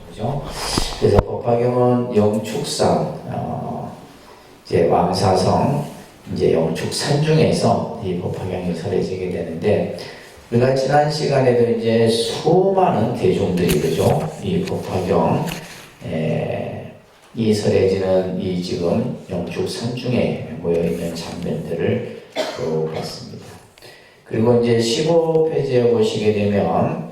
그죠? 그래서 법화경은 영축상, 이제 왕사성, 이제 영축산 중에서 이 법화경이 설해지게 되는데, 우리가 지난 시간에도 이제 수많은 대중들이, 그죠? 이 법화경, 이 설해지는 이 지금 영축산 중에 모여있는 장면들을 또 봤습니다. 그리고 이제 15페이지에 보시게 되면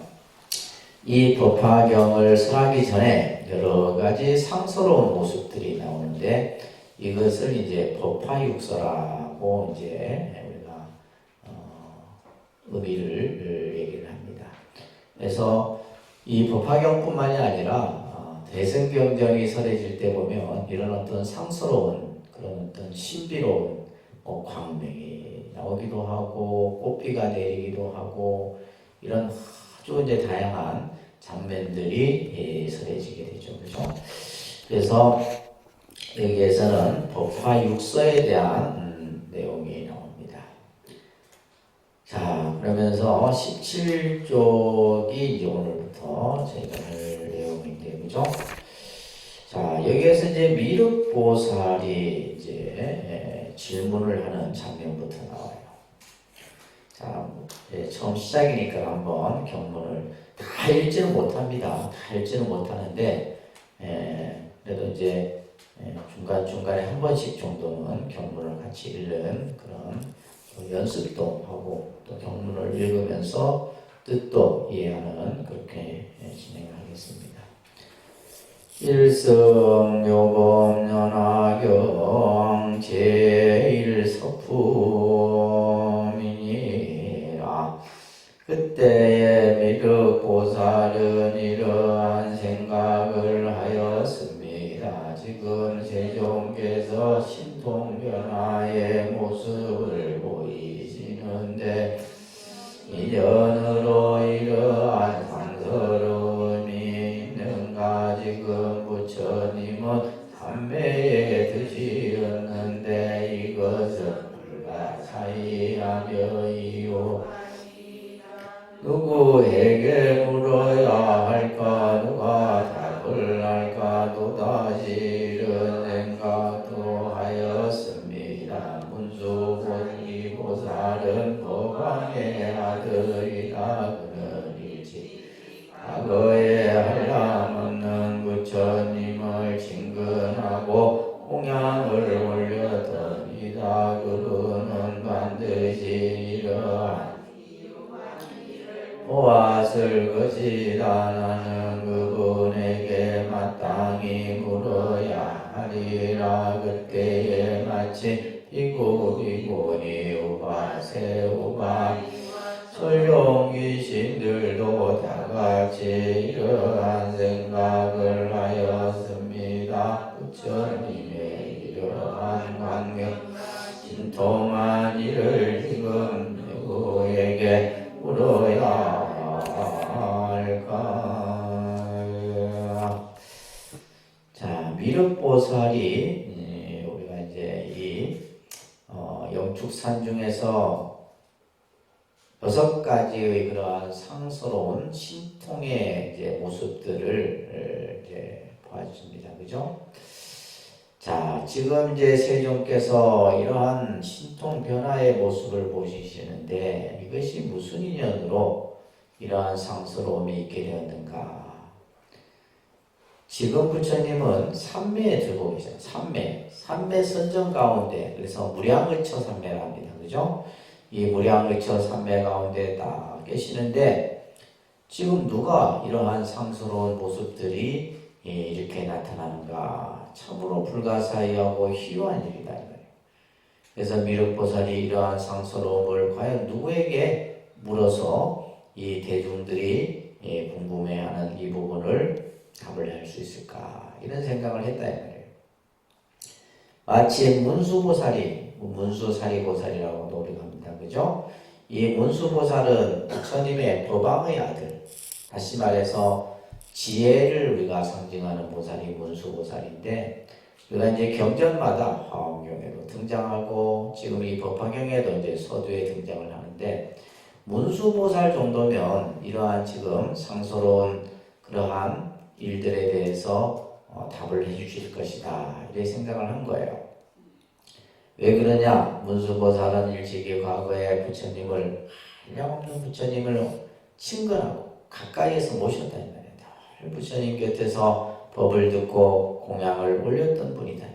이 법화경을 설하기 전에 여러 가지 상스러운 모습들이 나오는데 이것을 이제 법화육서라고 이제 우리가 의미를 얘기를 합니다. 그래서 이 법화경뿐만이 아니라 대승경전이 설해질 때 보면 이런 어떤 상스러운 그런 어떤 신비로운 광명이 나오기도 하고 꽃비가 내리기도 하고 이런 아주 이제 다양한 장면들이 설해지게 되죠. 그죠? 그래서 여기에서는 법화육서에 대한 내용이 나옵니다. 자, 그러면서 17쪽이 이제 오늘부터 저희가 할 내용인데, 그죠? 자, 여기에서 이제 미륵보살이 이제 질문을 하는 장면부터 나와요. 자, 처음 시작이니까 한번 경문을 다 읽지는 못합니다. 다 읽지는 못하는데, 그래도 이제 중간중간에 한 번씩 정도는 경문을 같이 읽는 그런 연습도 하고 또 경문을 읽으면서 뜻도 이해하는 그렇게 진행하겠습니다. 일성묘법연화경 제1서품이니라. 그때에 미륵보살은 이러한 생각을 하였습니다. 지금 세종께서 신통변화의 모습을 보이시는데 이전으로 이러한 상스러움이 있는가. 지금 부처님은 삼매에 드시었는데 이것은 불가사의하며이요. 누구에게 물어야 할까, 누가 답을 할까, 또다시 이런 생각도 하였습니다. 문수보살은 법왕의 아들이라 그러리지. 과거에 한량없는 부처님을 친근하고 공양을 올렸더니다. 그는 반드시 이러한 보았을 것이다. 나는 그분에게 마땅히 물어야 하리라. 그때에 마치 비구비구니 우바세 우바 설용귀신들도 다같이 이러한 생각을 하였습니다. 부처님의 이러한 광명 신통한 일을 지금 누구에게 물어야 할까? 자, 미륵보살이 우리가 이제 이 영축산 중에서 6가지의 그러한 상스러운 신통의 이제 모습들을 이제 보여줍니다. 그죠? 자, 지금 이제 세종께서 이러한 신통 변화의 모습을 보시시는데 이것이 무슨 인연으로 이러한 상스러움이 있게 되었는가? 지금 부처님은 삼매에 들고 계세요. 삼매 선정 가운데, 그래서 무량의처 삼매랍니다. 그죠? 이 무량의처 삼매 가운데 딱 계시는데 지금 누가 이러한 상스러운 모습들이 이렇게 나타나는가? 참으로 불가사의하고 희유한 일이다. 그래서 미륵보살이 이러한 상스러움을 과연 누구에게 물어서 이 대중들이 궁금해하는 이 부분을 답을 할 수 있을까? 이런 생각을 했다. 마치 문수사리보살이라고도 우리가 합니다. 그죠? 이 문수보살은 부처님의 법왕의 아들, 다시 말해서 지혜를 우리가 상징하는 보살이 문수보살인데, 우리가 이제 경전마다 화엄경에도 등장하고 지금 이 법화경에도 이제 서두에 등장을 하는데, 문수보살 정도면 이러한 지금 상스러운 그러한 일들에 대해서 답을 해주실 것이다. 이렇게 생각을 한 거예요. 왜 그러냐? 문수보살은 일찍이 과거에 부처님을 한량없는 부처님을 친근하고 가까이에서 모셨다 이 말이에요. 늘 부처님 곁에서 법을 듣고 공양을 올렸던 분이다.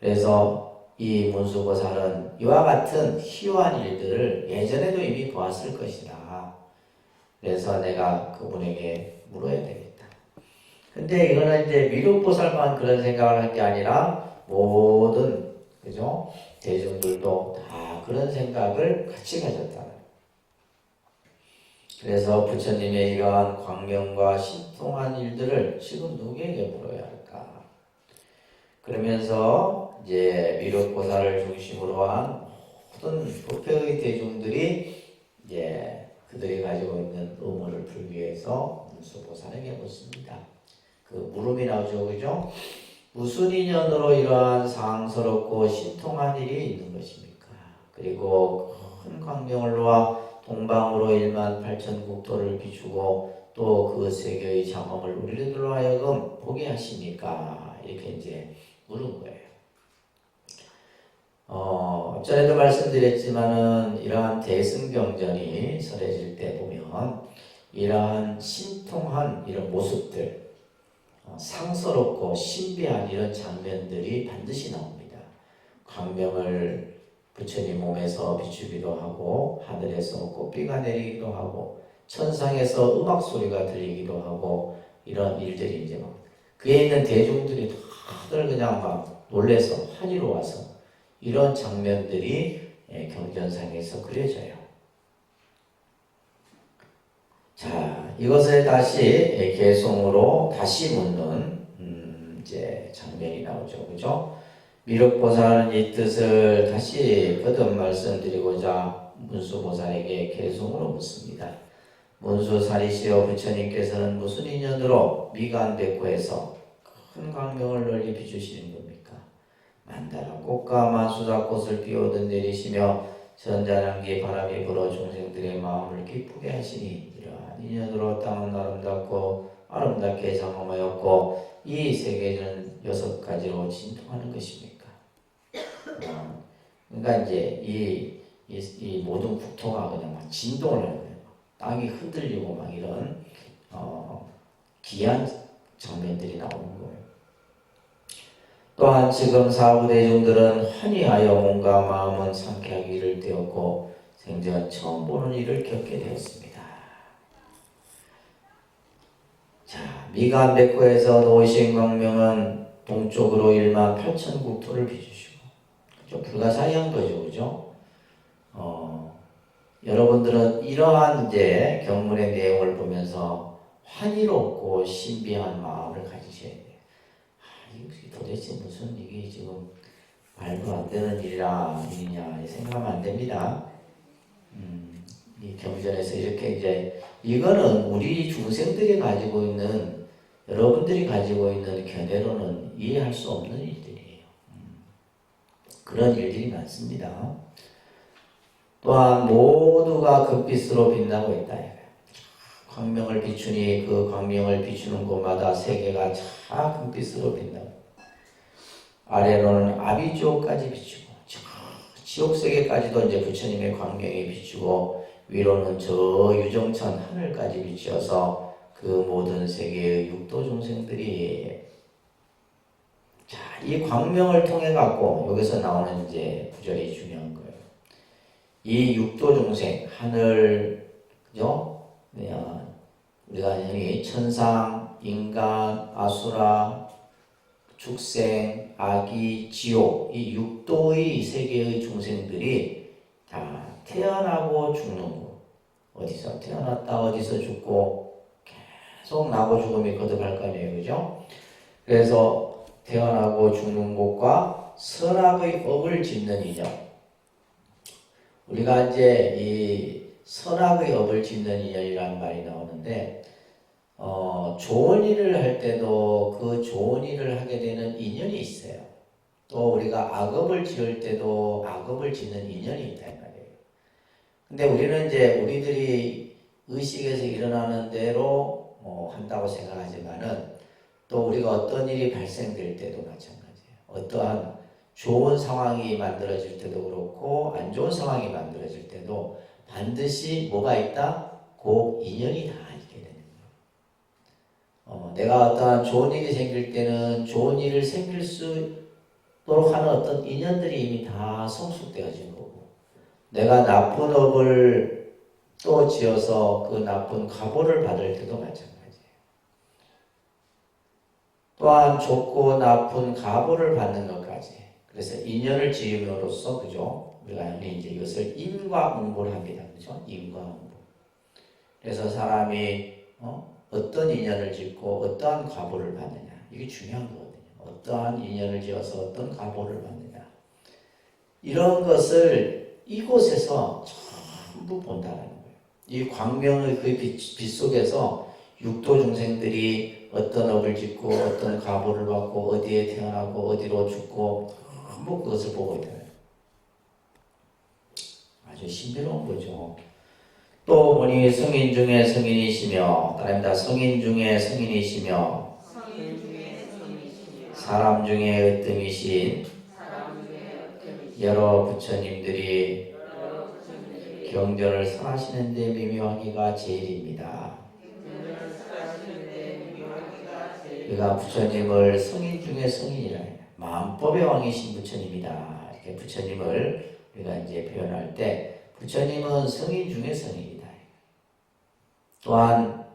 그래서 이 문수보살은 이와 같은 희화한 일들을 예전에도 이미 보았을 것이다. 그래서 내가 그분에게 물어야 되겠다. 근데 이거는 이제 미륵보살만 그런 생각을 한 게 아니라 모든 그죠? 대중들도 다 그런 생각을 같이 가졌다. 그래서 부처님의 이러한 광명과 신통한 일들을 지금 누구에게 물어야 할까? 그러면서 이제 미륵보살을 중심으로 한 모든 부패의 대중들이 이제 그들이 가지고 있는 의문을 풀기 위해서 문수보살에게 묻습니다. 그 물음이 나오죠, 그죠? 무슨 인연으로 이러한 상스럽고 신통한 일이 있는 것입니까? 그리고 큰 광명을 놓아 동방으로 1만 8천 국토를 비추고 또 그 세계의 장엄을 우리들로 하여금 보게 하십니까? 이렇게 이제 물은 거예요. 전에도 말씀드렸지만은 이러한 대승경전이 설해질 때 보면 이러한 신통한 이런 모습들, 상스럽고 신비한 이런 장면들이 반드시 나옵니다. 광명을 부처님 몸에서 비추기도 하고 하늘에서 꽃비가 내리기도 하고 천상에서 음악 소리가 들리기도 하고 이런 일들이 이제 막 그에 있는 대중들이 다들 그냥 막 놀래서 환희로워서 이런 장면들이 경전상에서 그려져요. 자, 이것을 다시 개송으로 다시 묻는 이제 장면이 나오죠, 그죠? 미륵보살은 이 뜻을 다시 거듭 말씀드리고자 문수보살에게 개송으로 묻습니다. 문수사리시여 부처님께서는 무슨 인연으로 미간백호에서 큰 광명을 널리 비추시는 겁니까? 만다라 꽃과 마수자꽃을 피우듯 내리시며 전자량기 바람이 불어 중생들의 마음을 기쁘게 하시니 이러한 인연으로 땅은 아름답고 아름답게 장엄하였고 이 세계는 6가지로 진통하는 것입니까? 그러니까 이제 이 모든 국토가 그냥 막 진동을 하는 거예요. 땅이 흔들리고 막 이런 기이한 장면들이 나오는 거예요. 또한 지금 사후대중들은 환희하여 몸과 마음은 상쾌하게 이를 되었고 생전 처음 보는 일을 겪게 되었습니다. 자, 미간백호에서 놓으신 광명은 동쪽으로 1만 8천 국토를 비추시고 그죠? 불가사의한 거죠, 그죠? 여러분들은 이러한 이제 경문의 내용을 보면서 환희롭고 신비한 마음을 가지셔야 돼요. 이게 도대체 무슨 이게 지금 말도 안 되는 일이냐 생각하면 안 됩니다. 이 경전에서 이렇게 이제 이거는 우리 중생들이 가지고 있는 여러분들이 가지고 있는 견해로는 이해할 수 없는 일들이에요. 그런 일들이 많습니다. 또한 모두가 금빛으로 빛나고 있다. 광명을 비추니 그 광명을 비추는 곳마다 세계가 참 금빛으로 빛나고 아래로는 아비지옥까지 비추고 지옥세계까지도 이제 부처님의 광명이 비추고 위로는 저 유정천 하늘까지 비추어서 그 모든 세계의 육도 중생들이 자, 이 광명을 통해 갖고 여기서 나오는 이제 구절이 중요한 거예요. 이 육도 중생 하늘 그죠? 우리가 흔히 천상, 인간, 아수라, 축생, 아기, 지옥 이 육도의 세계의 중생들이 다 태어나고 죽는 거 어디서 태어났다 어디서 죽고 계속 나고 죽음이 거듭할 거 아니에요, 그죠? 그래서 태어나고 죽는 곳과 선악의 업을 짓는 인연 우리가 이제 이 선악의 업을 짓는 인연이라는 말이 나오는데 좋은 일을 할 때도 그 좋은 일을 하게 되는 인연이 있어요. 또 우리가 악업을 지을 때도 악업을 짓는 인연이 있다 이 말이에요. 근데 우리는 이제 우리들이 의식에서 일어나는 대로 한다고 생각하지만은 또 우리가 어떤 일이 발생될 때도 마찬가지예요. 어떠한 좋은 상황이 만들어질 때도 그렇고 안 좋은 상황이 만들어질 때도 반드시 뭐가 있다? 그 인연이 다 있게 되는 거예요. 내가 어떠한 좋은 일이 생길 때는 좋은 일을 생길 수 도록 하는 어떤 인연들이 이미 다 성숙되어진 거고, 내가 나쁜 업을 또 지어서 그 나쁜 가보를 받을 때도 마찬가지예요. 또한 좋고 나쁜 가보를 받는 것까지. 그래서 인연을 지음으로써, 그죠? 우리가 이제 이것을 인과응보를 합니다. 그죠? 인과응보. 그래서 사람이 어떤 인연을 짓고 어떠한 가보를 받느냐. 이게 중요한 거거든요. 어떠한 인연을 지어서 어떤 가보를 받느냐. 이런 것을 이곳에서 전부 본다는 거예요. 이 광명의 그 빛 속에서 육도 중생들이 어떤 업을 짓고 어떤 가보를 받고 어디에 태어나고 어디로 죽고 전부 그것을 보고 있잖아요. 아주 신비로운 거죠. 또 보니 성인 중에 성인이시며, 따릅니다. 성인 중에 성인이시며, 사람 중에 으뜸이신 여러 부처님들이 경전을 설하시는데 미묘하기가 제일입니다. 그가 부처님을 성인 중에 성인이라 해요. 마음법의 왕이신 부처님이다. 이렇게 부처님을 우리가 이제 표현할 때 부처님은 성인 중에 성인이다. 또한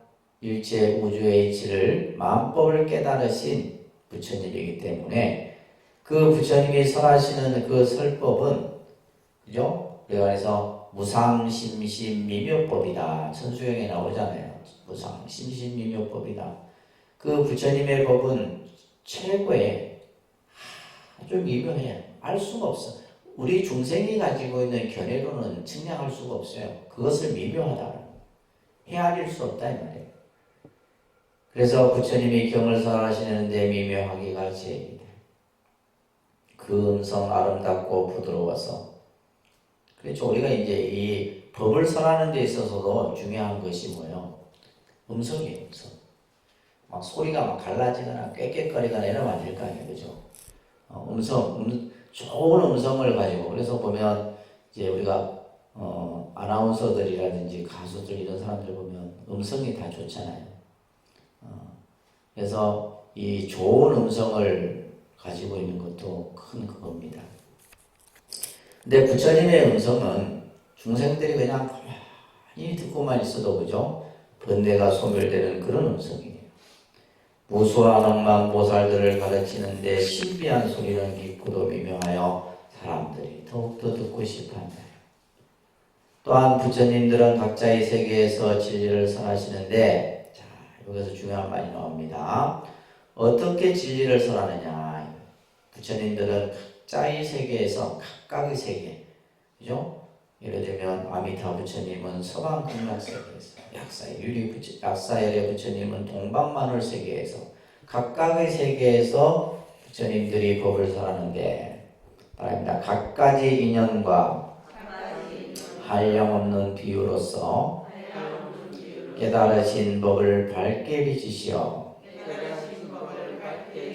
일체 우주의 이치를 마음법을 깨달으신 부처님이기 때문에 그 부처님이 설하시는 그 설법은, 그죠? 그래서 무상심심미묘법이다. 천수영에 나오잖아요. 무상심심미묘법이다. 그 부처님의 법은 최고의 아주 미묘해요. 알 수가 없어. 우리 중생이 가지고 있는 견해로는 측량할 수가 없어요. 그것을 미묘하다. 헤아릴 수 없다 이 말이에요. 그래서 부처님이 경을 설하시는데 미묘하기가 제일이다. 그 음성 아름답고 부드러워서. 그렇죠. 우리가 이제 이 법을 설하는 데 있어서도 중요한 것이 뭐예요? 음성이에요. 음성. 막 소리가 막 갈라지거나 꽥꽥거리거나 이러면 안 될 거 아니에요. 그죠? 좋은 음성을 가지고. 그래서 보면 이제 우리가 아나운서들이라든지 가수들 이런 사람들 보면 음성이 다 좋잖아요. 그래서 이 좋은 음성을 가지고 있는 것도 큰 그겁니다. 근데 부처님의 음성은 중생들이 그냥 가만히 듣고만 있어도, 그죠? 번뇌가 소멸되는 그런 음성이에요. 무수한 억만보살들을 가르치는데 신비한 소리는 깊고도 미묘하여 사람들이 더욱더 듣고 싶어한다. 또한 부처님들은 각자의 세계에서 진리를 설하시는데, 자, 여기서 중요한 말이 나옵니다. 어떻게 진리를 설하느냐? 부처님들은 각자의 세계에서, 각각의 세계, 그죠? 예를 들면 아미타 부처님은 서방 극락 세계에서, 약사열의 부처님은 동방만월 세계에서, 각각의 세계에서 부처님들이 법을 설하는데, 말합니다. 각가지 인연과 한량없는 비유로서 깨달으신 법을 밝게 비치시어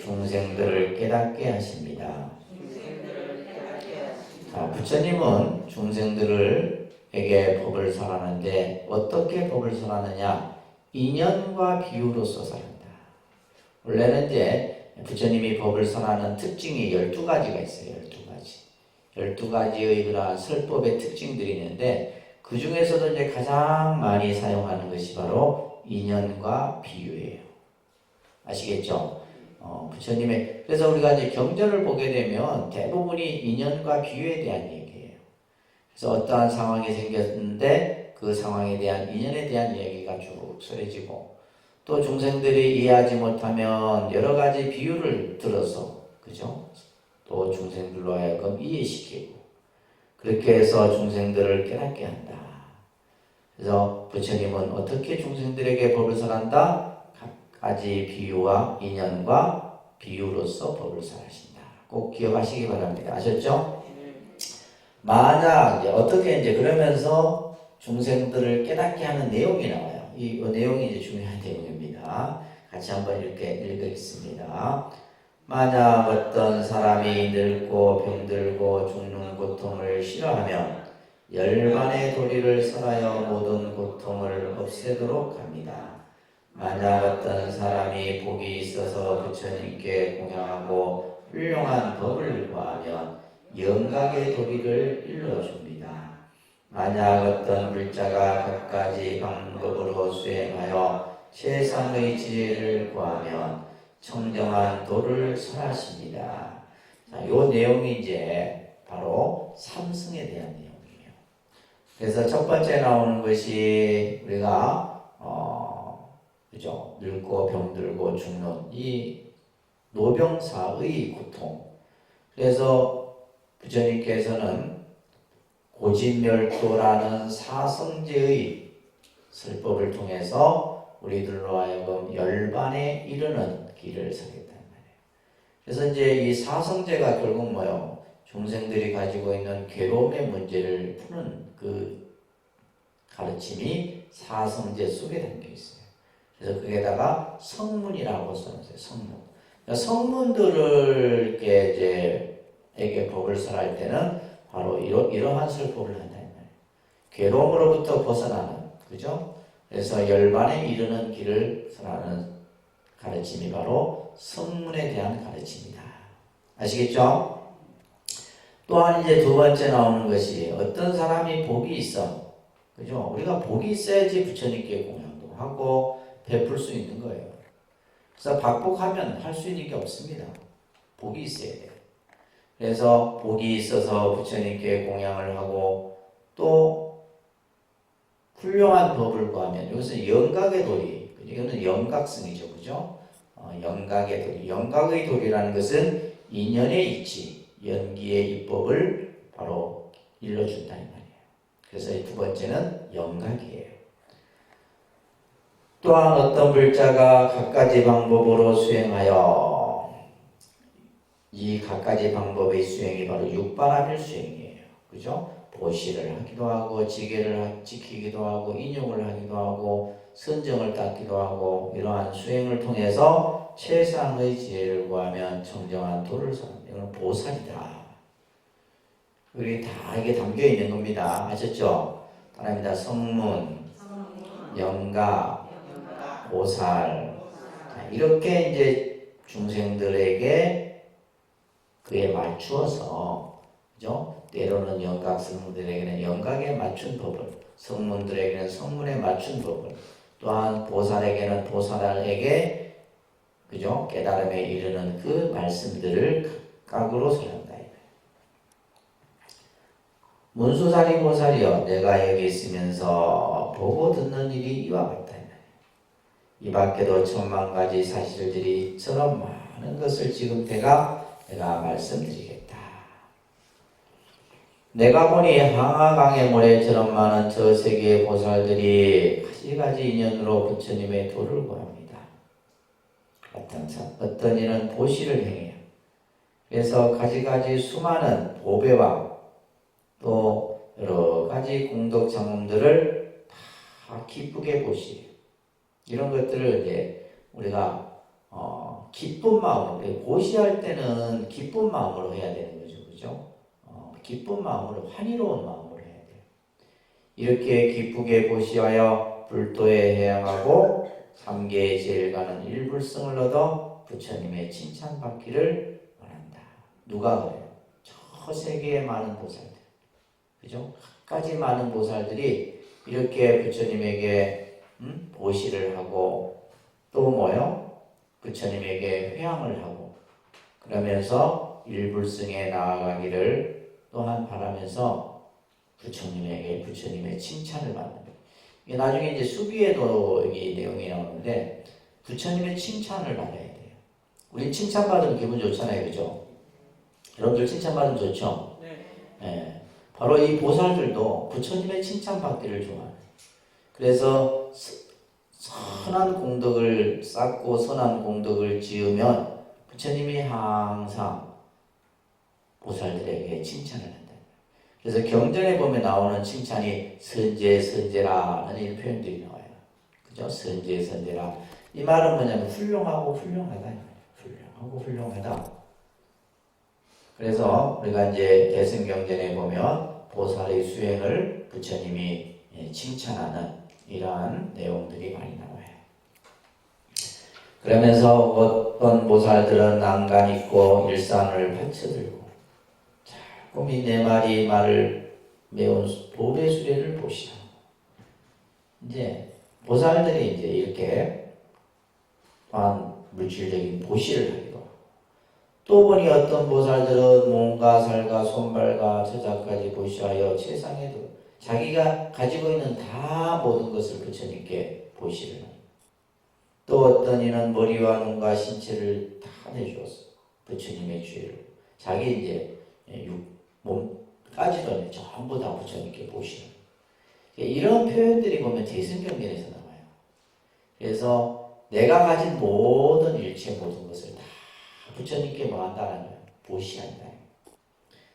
중생들을 깨닫게 하십니다. 자, 부처님은 중생들에게 법을 설하는데 어떻게 법을 설하느냐? 인연과 비유로서 설한다. 원래는 이제 부처님이 법을 설하는 특징이 12가지가 있어요. 12가지의 그러한 설법의 특징들이 있는데 그 중에서도 이제 가장 많이 사용하는 것이 바로 인연과 비유예요. 아시겠죠? 부처님의, 그래서 우리가 이제 경전을 보게 되면 대부분이 인연과 비유에 대한 얘기예요. 그래서 어떠한 상황이 생겼는데 그 상황에 대한 인연에 대한 얘기가 쭉 쓰여지고, 또 중생들이 이해하지 못하면 여러 가지 비유를 들어서, 그죠? 또 중생들로 하여금 이해시키고, 그렇게 해서 중생들을 깨닫게 한다. 그래서 부처님은 어떻게 중생들에게 법을 설한다? 각가지 비유와 인연과 비유로서 법을 설하신다. 꼭 기억하시기 바랍니다. 아셨죠? 만약 이제 어떻게 이제 그러면서 중생들을 깨닫게 하는 내용이 나와요. 이 내용이 이제 중요한 내용입니다. 있습니다. 같이 한번 이렇게 읽겠습니다. 만약 어떤 사람이 늙고 병들고 죽는 고통을 싫어하면 열반의 도리를 설하여 모든 고통을 없애도록 합니다. 만약 어떤 사람이 복이 있어서 부처님께 공양하고 훌륭한 법을 구하면 영각의 도리를 일러줍니다. 만약 어떤 불자가 갖가지 방법으로 수행하여 최상의 지혜를 구하면 청정한 도를 설하십니다. 자, 이 내용이 이제 바로 삼승에 대한 내용이에요. 그래서 첫 번째 나오는 것이 우리가 그죠? 늙고 병들고 죽는 이 노병사의 고통. 그래서 부처님께서는 고진멸도라는 사성제의 설법을 통해서 우리들로 하여금 열반에 이르는 길을 서겠단 말이에요. 그래서 이제 이 사성제가 결국 뭐요? 중생들이 가지고 있는 괴로움의 문제를 푸는 그 가르침이 사성제 속에 담겨 있어요. 그래서 거기에다가 성문이라고 써놨어요. 성문. 그러니까 성문들을 에게 법을 설할 때는 바로 이러한 설법을 한다. 괴로움으로부터 벗어나는, 그죠? 그래서 열반에 이르는 길을 설하는 가르침이 바로 성문에 대한 가르침이다. 아시겠죠? 또한 이제 두 번째 나오는 것이 어떤 사람이 복이 있어. 그죠? 우리가 복이 있어야지 부처님께 공양도 하고 베풀 수 있는 거예요. 그래서 박복하면 할 수 있는 게 없습니다. 복이 있어야 돼요. 그래서 복이 있어서 부처님께 공양을 하고 또 훌륭한 법을 구하면 이것은 영각의 도리, 이거는 영각성이죠, 그죠? 영각의 도리, 영각의 도리라는 것은 인연의 이치, 연기의 이법을 바로 일러준다 이 말이에요. 그래서 이 두 번째는 영각이에요. 또한 어떤 불자가 갖가지 방법으로 수행하여 이 갖가지 방법의 수행이 바로 육바람일 수행이에요. 그죠? 보시를 하기도 하고 지게를 지키기도 하고 인용을 하기도 하고 선정을 닦기도 하고 이러한 수행을 통해서 최상의 지혜를 구하면 청정한 도를 선합니다. 이건 보살이다. 우리 다 이게 담겨 있는 겁니다. 아셨죠? 따라합니다. 성문, 영가, 보살. 이렇게 이제 중생들에게 그에 맞추어서, 그죠? 때로는 영각 성문들에게는 영각에 맞춘 법을, 성문들에게는 성문에 맞춘 법을, 또한 보살에게는 보살에게, 그죠? 깨달음에 이르는 그 말씀들을 각으로 설한다. 문수사리 보살이여, 내가 여기 있으면서 보고 듣는 일이 이와 같다. 이 밖에도 천만 가지 사실들이 이처럼 많은 것을 지금 내가 말씀드리겠다. 내가 보니 항아강의 모래처럼 많은 저 세계의 보살들이 가지가지 인연으로 부처님의 도를 구합니다. 어떤 이는 보시를 행해요. 그래서 가지가지 수많은 보배와 또 여러 가지 공덕 장엄들을 다 기쁘게 보시요. 이런 것들을 이제 우리가 기쁜 마음으로, 보시할 때는 기쁜 마음으로 해야 되는 거죠, 그죠? 기쁜 마음으로, 환희로운 마음으로 해야 돼요. 이렇게 기쁘게 보시하여 불도에 해양하고 삼계의 제일 가는 일불성을 얻어 부처님의 칭찬받기를 원한다. 누가 그래요? 저 세계의 많은 보살들, 그죠? 갖가지 많은 보살들이 이렇게 부처님에게 보시를 하고 또 뭐요? 부처님에게 회향을 하고 그러면서 일불승에 나아가기를 또한 바라면서 부처님의 칭찬을 받는 거예요. 이게 나중에 이제 수기에도 이 내용이 나오는데 부처님의 칭찬을 받아야 돼요. 우리 칭찬받으면 기분 좋잖아요, 그죠? 여러분들 칭찬받으면 좋죠? 네. 바로 이 보살들도 부처님의 칭찬받기를 좋아해요. 그래서 선한 공덕을 쌓고 선한 공덕을 지으면 부처님이 항상 보살들에게 칭찬을 한다. 그래서 경전에 보면 나오는 칭찬이 선제, 선제라는 이 표현들이 나와요. 그죠? 선제, 선제라. 이 말은 뭐냐면 훌륭하고 훌륭하다. 훌륭하고 훌륭하다. 그래서 우리가 이제 대승경전에 보면 보살의 수행을 부처님이 칭찬하는 이러한 내용들이 많이 나와요. 그러면서 어떤 보살들은 난간 있고 일산을 받쳐들고 꿈이 네 마리 말을 메운 보배 수레를 보시라. 이제 보살들이 이제 이렇게 물질적인 보시를 하기도 하고, 또 보니 어떤 보살들은 몸과 살과 손발과 저자까지 보시하여 최상에도 자기가 가지고 있는 다 모든 것을 부처님께 보시를 합니다. 또 어떤 이는 머리와 눈과 신체를 다 내주었어. 부처님의 주의를. 자기 이제 몸까지도 전부 다 부처님께 보시는. 이런 표현들이 보면 대승경전에서 나와요. 그래서 내가 가진 모든 일체 모든 것을 다 부처님께 뭐 한다는 거예요? 보시한다.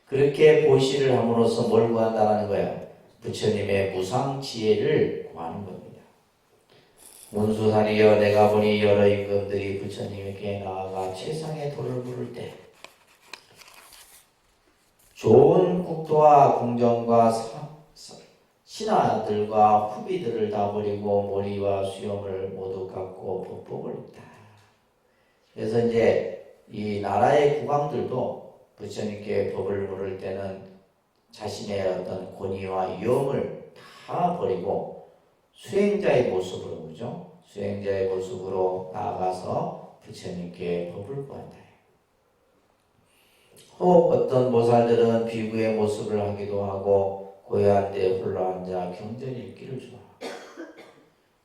그렇게 보시를 함으로써 뭘 구한다는 거예요? 부처님의 무상 지혜를 구하는 겁니다. 문수살이여 내가 보니 여러 임금들이 부처님께 나아가 최상의 도를 부를 때 좋은 국토와 궁정과 신하들과 후비들을 다 버리고 머리와 수염을 모두 깎고 법복을 했다. 그래서 이제 이 나라의 국왕들도 부처님께 법을 물을 때는 자신의 어떤 권위와 위엄을 다 버리고 수행자의 모습으로, 그죠? 수행자의 모습으로 나아가서 부처님께 법을 구한다. 혹 어떤 보살들은 비구의 모습을 하기도 하고 고요한 데 홀로 앉아 경전 읽기를 좋아해요.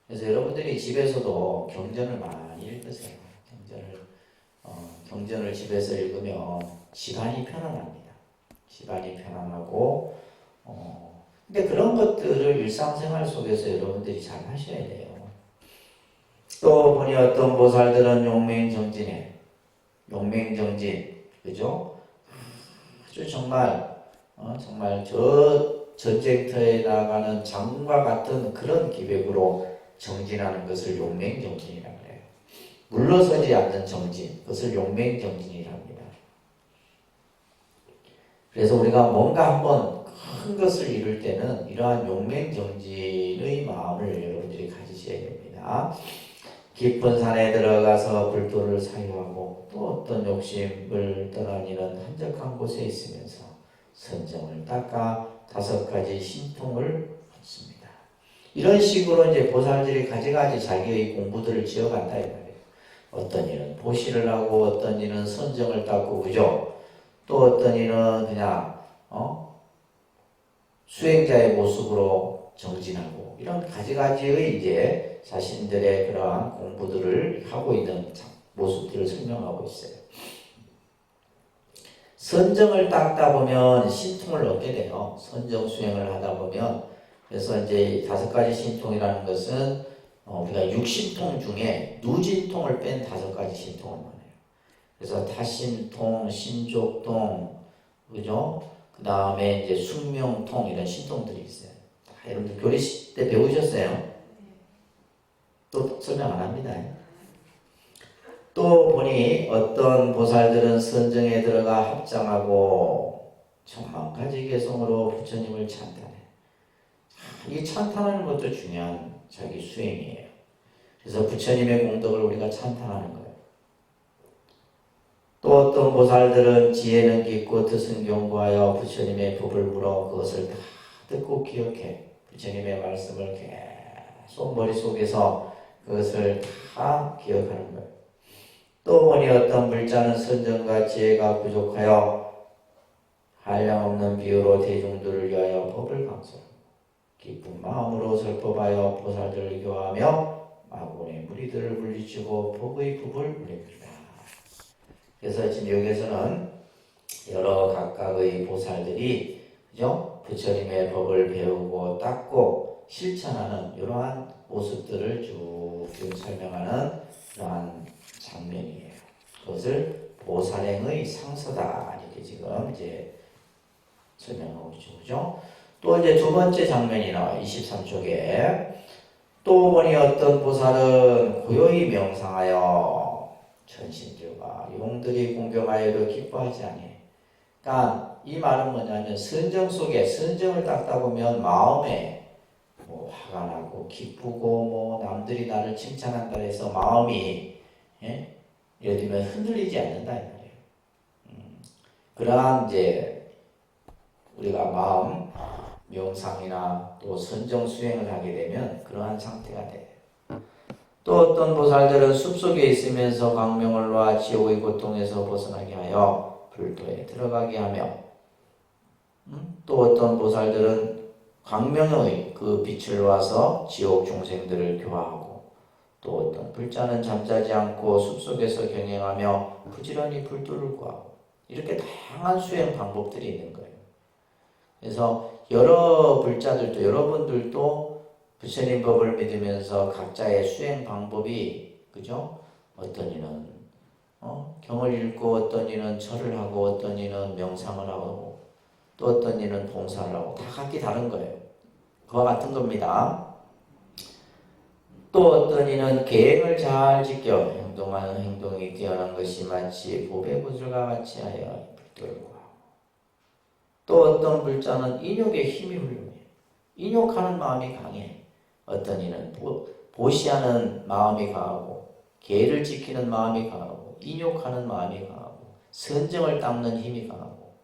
그래서 여러분들이 집에서도 경전을 많이 읽으세요. 경전을 집에서 읽으면 집안이 편안합니다. 집안이 편안하고, 근데 그런 것들을 일상생활 속에서 여러분들이 잘 하셔야 돼요. 또 보니 어떤 보살들은 용맹정진에, 용맹정진, 그죠? 아주 정말 전쟁터에 나가는 장과 같은 그런 기백으로 정진하는 것을 용맹정진이라고 해요. 물러서지 않는 정진, 그것을 용맹정진이라고 합니다. 그래서 우리가 뭔가 한번 큰 것을 이룰 때는 이러한 용맹정진의 마음을 여러분들이 가지셔야 됩니다. 깊은 산에 들어가서 불도를 사유하고 또 어떤 욕심을 떠나니는 한적한 곳에 있으면서 선정을 닦아 5가지 신통을 얻습니다. 이런 식으로 이제 보살들이 가지가지 자기의 공부들을 지어간다 이 말이에요. 어떤 이는 보시를 하고 어떤 이는 선정을 닦고, 그죠? 또 어떤 이는 그냥 수행자의 모습으로 정진하고, 이런 가지가지의 이제 자신들의 그러한 공부들을 하고 있는 모습들을 설명하고 있어요. 선정을 닦다 보면 신통을 얻게 돼요. 선정 수행을 하다 보면. 그래서 이제 5가지 신통이라는 것은 우리가 6신통 중에 누진통을 뺀 5가지 신통을 말해요. 그래서 타신통, 신족통, 그죠? 그 다음에 이제 숙명통, 이런 신통들이 있어요. 여러분들 교리 때 배우셨어요? 또 설명 안 합니다. 또 보니 어떤 보살들은 선정에 들어가 합장하고 10,000가지 개성으로 부처님을 찬탄해. 이 찬탄하는 것도 중요한 자기 수행이에요. 그래서 부처님의 공덕을 우리가 찬탄하는 거예요. 또 어떤 보살들은 지혜는 깊고 뜻은 견고하여 부처님의 법을 물어 그것을 다 듣고 기억해. 부처님의 말씀을 계속 머릿속에서 그것을 다 기억하는 거예요. 또 보니 어떤 물자는 선정과 지혜가 부족하여 한량없는 비유로 대중들을 위하여 법을 강설하고 기쁜 마음으로 설법하여 보살들을 교화하며 마구의 무리들을 물리치고 법의 법을 물립니다. 그래서 지금 여기에서는 여러 각각의 보살들이, 그죠? 부처님의 법을 배우고 닦고 실천하는 이러한 모습들을 쭉 설명하는 그러한 장면이에요. 그것을 보살행의 상서다 이렇게 지금 이제 설명하고 있죠, 그죠? 또 이제 2번째 장면이 나와요. 23쪽에 또 보니 어떤 보살은 고요히 명상하여 전신들과 용들이 공경하여도 기뻐하지 아니해. 그러니까 이 말은 뭐냐면 선정 속에 선정을 닦다 보면 마음에 뭐 화가 나고 기쁘고 뭐 남들이 나를 칭찬한다 해서 마음이 예를 들면 흔들리지 않는다 이 말이에요. 그러한 이제 우리가 마음 명상이나 또 선정 수행을 하게 되면 그러한 상태가 돼요. 또 어떤 보살들은 숲속에 있으면서 광명을 놓아 지옥의 고통에서 벗어나게 하여 불도에 들어가게 하며 또 어떤 보살들은 광명의 그 빛을 놓아서 지옥 중생들을 교화하고 또 어떤 불자는 잠자지 않고 숲속에서 경행하며 부지런히 불도를 구하고 이렇게 다양한 수행 방법들이 있는 거예요. 그래서 여러 불자들도 여러분들도 부처님 법을 믿으면서 각자의 수행 방법이 그죠? 어떤 이는 경을 읽고 어떤 이는 절을 하고 어떤 이는 명상을 하고 또 어떤 이는 봉사를 하고 다 각기 다른 거예요. 그와 같은 겁니다. 또 어떤 이는 계획을 잘 지켜 행동하는 행동이 뛰어난 것이 마치 보배 구슬과 같이 하여 불돌고 또 어떤 불자는 인욕의 힘이 훌륭해. 인욕하는 마음이 강해. 어떤 이는 보시하는 마음이 강하고 계를 지키는 마음이 강하고 인욕하는 마음이 강하고 선정을 닦는 힘이 강하고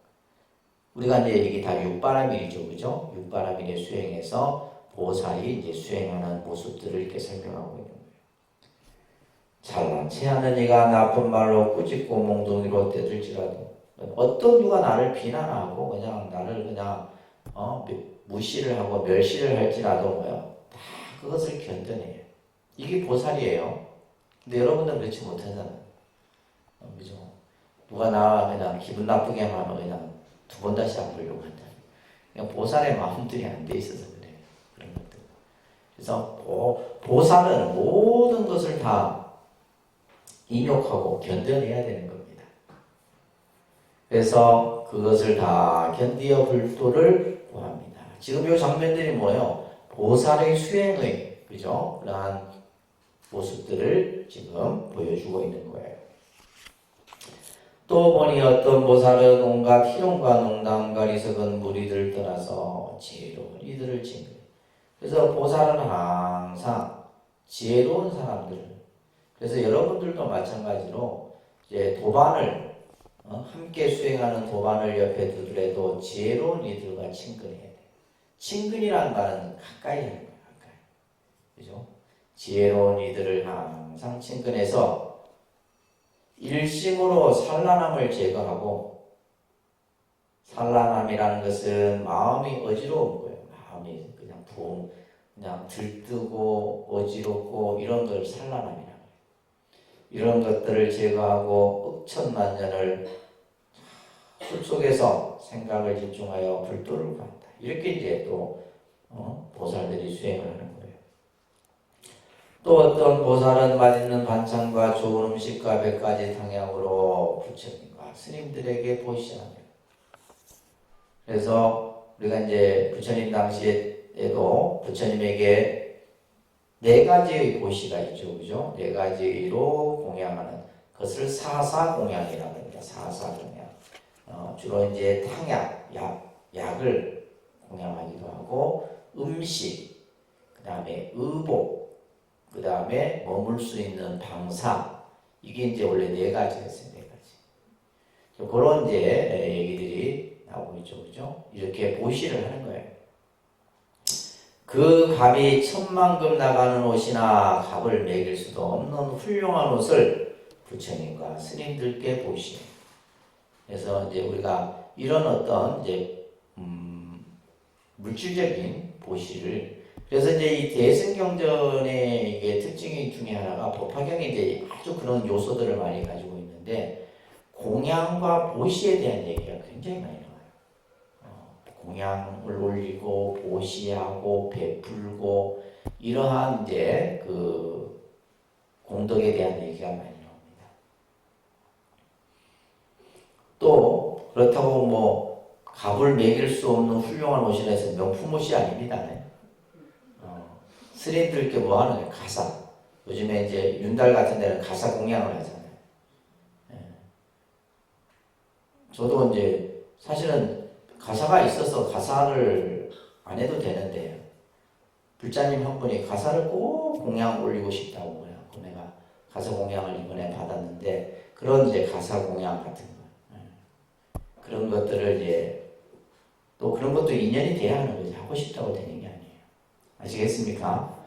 우리가 이제 이게 다 육바라밀이죠. 그죠? 육바라밀의 수행에서 보살이 이제 수행하는 모습들을 이렇게 설명하고 있는 거예요. 잘난 체하는 이가 나쁜 말로 꾸짖고 몽둥이로 대들지라도 어떤 누가 나를 비난하고 그냥 나를 그냥 무시를 하고 멸시를 할지라도 뭐요 다 그것을 견뎌내요. 이게 보살이에요. 근데 여러분들은 그렇지 못하잖아요. 그죠? 누가 나 그냥 기분 나쁘게 하면 그냥 두 번 다시 안 보려고 한다. 그냥 보살의 마음들이 안 돼 있어서 그래요. 그런 것들. 그래서 보살은 모든 것을 다 인욕하고 견뎌내야 되는 겁니다. 그래서 그것을 다 견디어 불도를 구합니다. 지금 이 장면들이 뭐예요? 보살의 수행의 그죠? 그러한 모습들을 지금 보여주고 있는 거예요. 또 보니 어떤 보살은 온갖 희롱과 농담과 리석은 무리들을 떠나서 지혜로운 이들을 칭해. 그래서 보살은 항상 지혜로운 사람들. 그래서 여러분들도 마찬가지로 이제 도반을 함께 수행하는 도반을 옆에 두더라도 지혜로운 이들과 친근해야 돼. 친근이라는 말은 가까이 하는 거야. 가까이. 그죠? 지혜로운 이들을 항상 친근해서 일심으로 산란함을 제거하고 산란함이라는 것은 마음이 어지러운 거예요. 마음이 그냥 들뜨고 어지럽고 이런 걸 산란함이라고 해요. 이런 것들을 제거하고 억천만년을 숲속에서 생각을 집중하여 불도를 구한다. 이렇게 이제 또 보살들이 수행을 하는 거예요. 또 어떤 보살은 맛있는 반찬과 좋은 음식과 100가지 탕약으로 부처님과 스님들에게 보시하며 그래서 우리가 이제 부처님 당시에도 부처님에게 4가지의 보시가 있죠. 그죠? 4가지로 공양하는 그것을 사사공양이라고 합니다. 사사공양. 주로 이제 탕약, 약을 공양하기도 하고 음식, 그 다음에 의복, 그 다음에 머물 수 있는 방사 이게 이제 원래 4가지였어요. 4가지. 그런 이제 얘기들이 나오고 있죠. 그죠? 이렇게 보시를 하는 거예요. 그 값이 10,000만금 나가는 옷이나 값을 매길 수도 없는 훌륭한 옷을 부처님과 스님들께 보시. 그래서 이제 우리가 이런 어떤 이제 물질적인 보시를 그래서 이제 이 대승경전의 이게 특징이 중에 하나가 법화경이 이제 아주 그런 요소들을 많이 가지고 있는데 공양과 보시에 대한 얘기가 굉장히 많이 나와요. 공양을 올리고 보시하고 베풀고 이러한 이제 그 공덕에 대한 얘기가 많이 나옵니다. 또 그렇다고 뭐 값을 매길 수 없는 훌륭한 옷이라 해서 명품 옷이 아닙니다. 스님들께 뭐 하는 거예요? 가사. 요즘에 이제 윤달 같은 데는 가사 공양을 하잖아요. 예. 저도 이제 사실은 가사가 있어서 가사를 안 해도 되는데 불자님 한 분이 가사를 꼭 공양 올리고 싶다고 해요. 내가 가사 공양을 이번에 받았는데 그런 이제 가사 공양 같은 거 그런 것들을 이제 또 그런 것도 인연이 돼야 하는 거지 하고 싶다고 되는 게 아니에요. 아시겠습니까?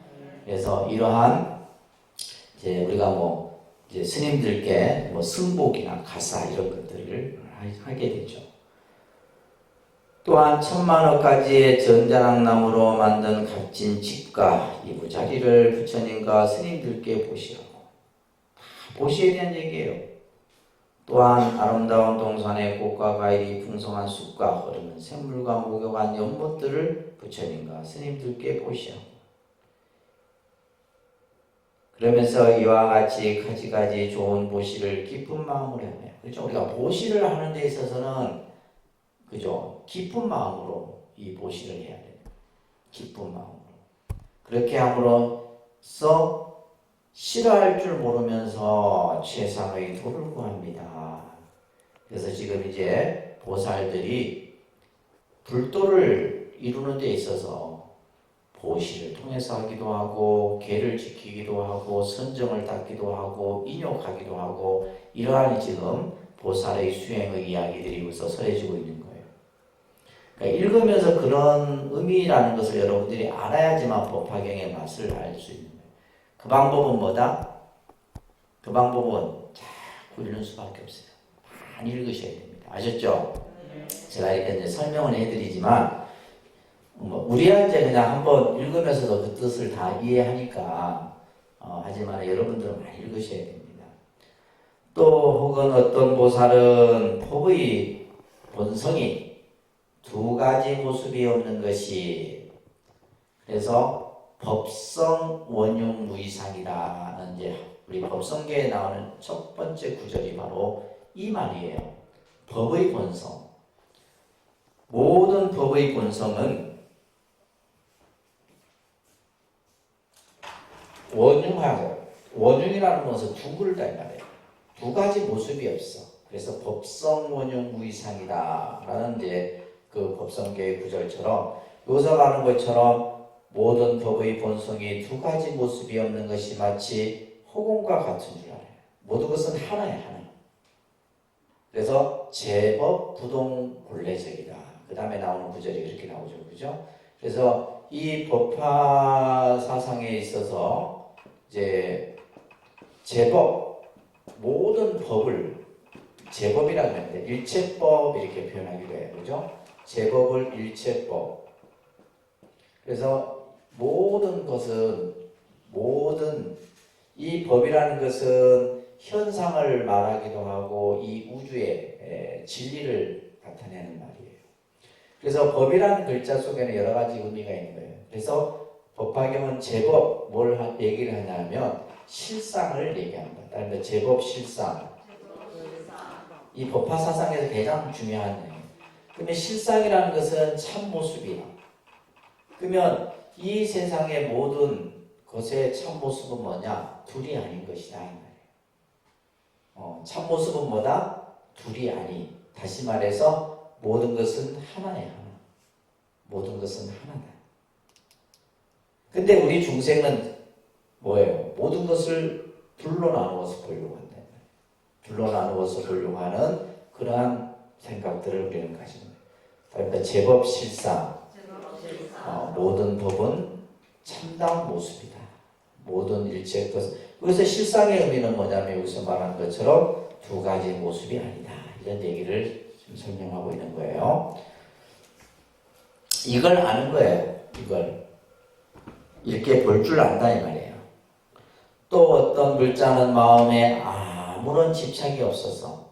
그래서 이러한 이제 우리가 뭐 이제 스님들께 뭐 승복이나 가사 이런 것들을 하게 되죠. 또한 10,000원까지의 전자랑나무로 만든 값진 집과 이부자리를 부처님과 스님들께 보시라고. 다 보시에 대한 얘기예요. 또한 아름다운 동산의 꽃과 과일이 풍성한 숲과 흐르는 샘물과 목욕한 연못들을 부처님과 스님들께 보시라고. 그러면서 이와 같이 가지가지 좋은 보시를 기쁜 마음으로 해요. 그렇죠? 우리가 보시를 하는 데 있어서는 그죠? 기쁜 마음으로 이 보시를 해야 돼요. 기쁜 마음으로. 그렇게 함으로써 싫어할 줄 모르면서 최상의 도를 구합니다. 그래서 지금 이제 보살들이 불도를 이루는 데 있어서 보시를 통해서 하기도 하고 계를 지키기도 하고 선정을 닦기도 하고 인욕하기도 하고 이러한 지금 보살의 수행의 이야기들이 여기서 설해지고 있는 거예요. 그러니까 읽으면서 그런 의미라는 것을 여러분들이 알아야지만 법화경의 맛을 알 수 있는 거예요. 그 방법은 뭐다? 그 방법은 자꾸 읽는 수밖에 없어요. 많이 읽으셔야 됩니다. 아셨죠? 제가 이렇게 이제 설명을 해드리지만 우리한테 그냥 한번 읽으면서도 그 뜻을 다 이해하니까 하지만 여러분들은 많이 읽으셔야 됩니다. 또 혹은 어떤 보살은 법의 본성이 두 가지 모습이 없는 것이 그래서 법성 원흉 무이상이라는 이제 우리 법성계에 나오는 첫 번째 구절이 바로 이 말이에요. 법의 본성. 모든 법의 본성은 원흉하고 원흉이라는 것은 두 글다 이 말이에요. 두 가지 모습이 없어. 그래서 법성 원흉 무이상이다라는 이제 그 법성계의 구절처럼 여기서 말하는 것처럼 모든 법의 본성이 두 가지 모습이 없는 것이 마치 허공과 같은 줄 알아요. 모든 것은 하나야 하나. 그래서 제법 부동 본래적이다. 그 다음에 나오는 구절이 그렇게 나오죠. 그죠? 그래서 이 법화 사상에 있어서 이제 제법 모든 법을 제법이라고 하는데 일체법 이렇게 표현하기도 해요. 그죠? 제법을 일체법. 그래서 모든 것은 모든 이 법이라는 것은 현상을 말하기도 하고 이 우주의 진리를 나타내는 말이에요. 그래서 법이라는 글자 속에는 여러 가지 의미가 있는 거예요. 그래서 법화경은 제법 뭘 얘기를 하냐면 실상을 얘기합니다. 그러니까 제법 실상. 이 법화 사상에서 가장 중요한 얘기예요. 그러면 실상이라는 것은 참 모습이야. 그러면 이 세상의 모든 것의 참 모습은 뭐냐? 둘이 아닌 것이다. 참 모습은 뭐다? 둘이 아니. 다시 말해서 모든 것은 하나야. 하나. 모든 것은 하나다. 근데 우리 중생은 뭐예요? 모든 것을 둘로 나누어서 보려고 한다. 둘로 나누어서 보려고 하는 그러한 생각들을 우리는 가지는 거예요. 그러니까 제법 실상. 모든 법은 참다운 모습이다. 모든 일체의 것. 그래서 실상의 의미는 뭐냐면 여기서 말한 것처럼 두 가지 모습이 아니다. 이런 얘기를 지금 설명하고 있는 거예요. 이걸 아는 거예요. 이걸. 이렇게 볼 줄 안다 이 말이에요. 또 어떤 글자는 마음에 아무런 집착이 없어서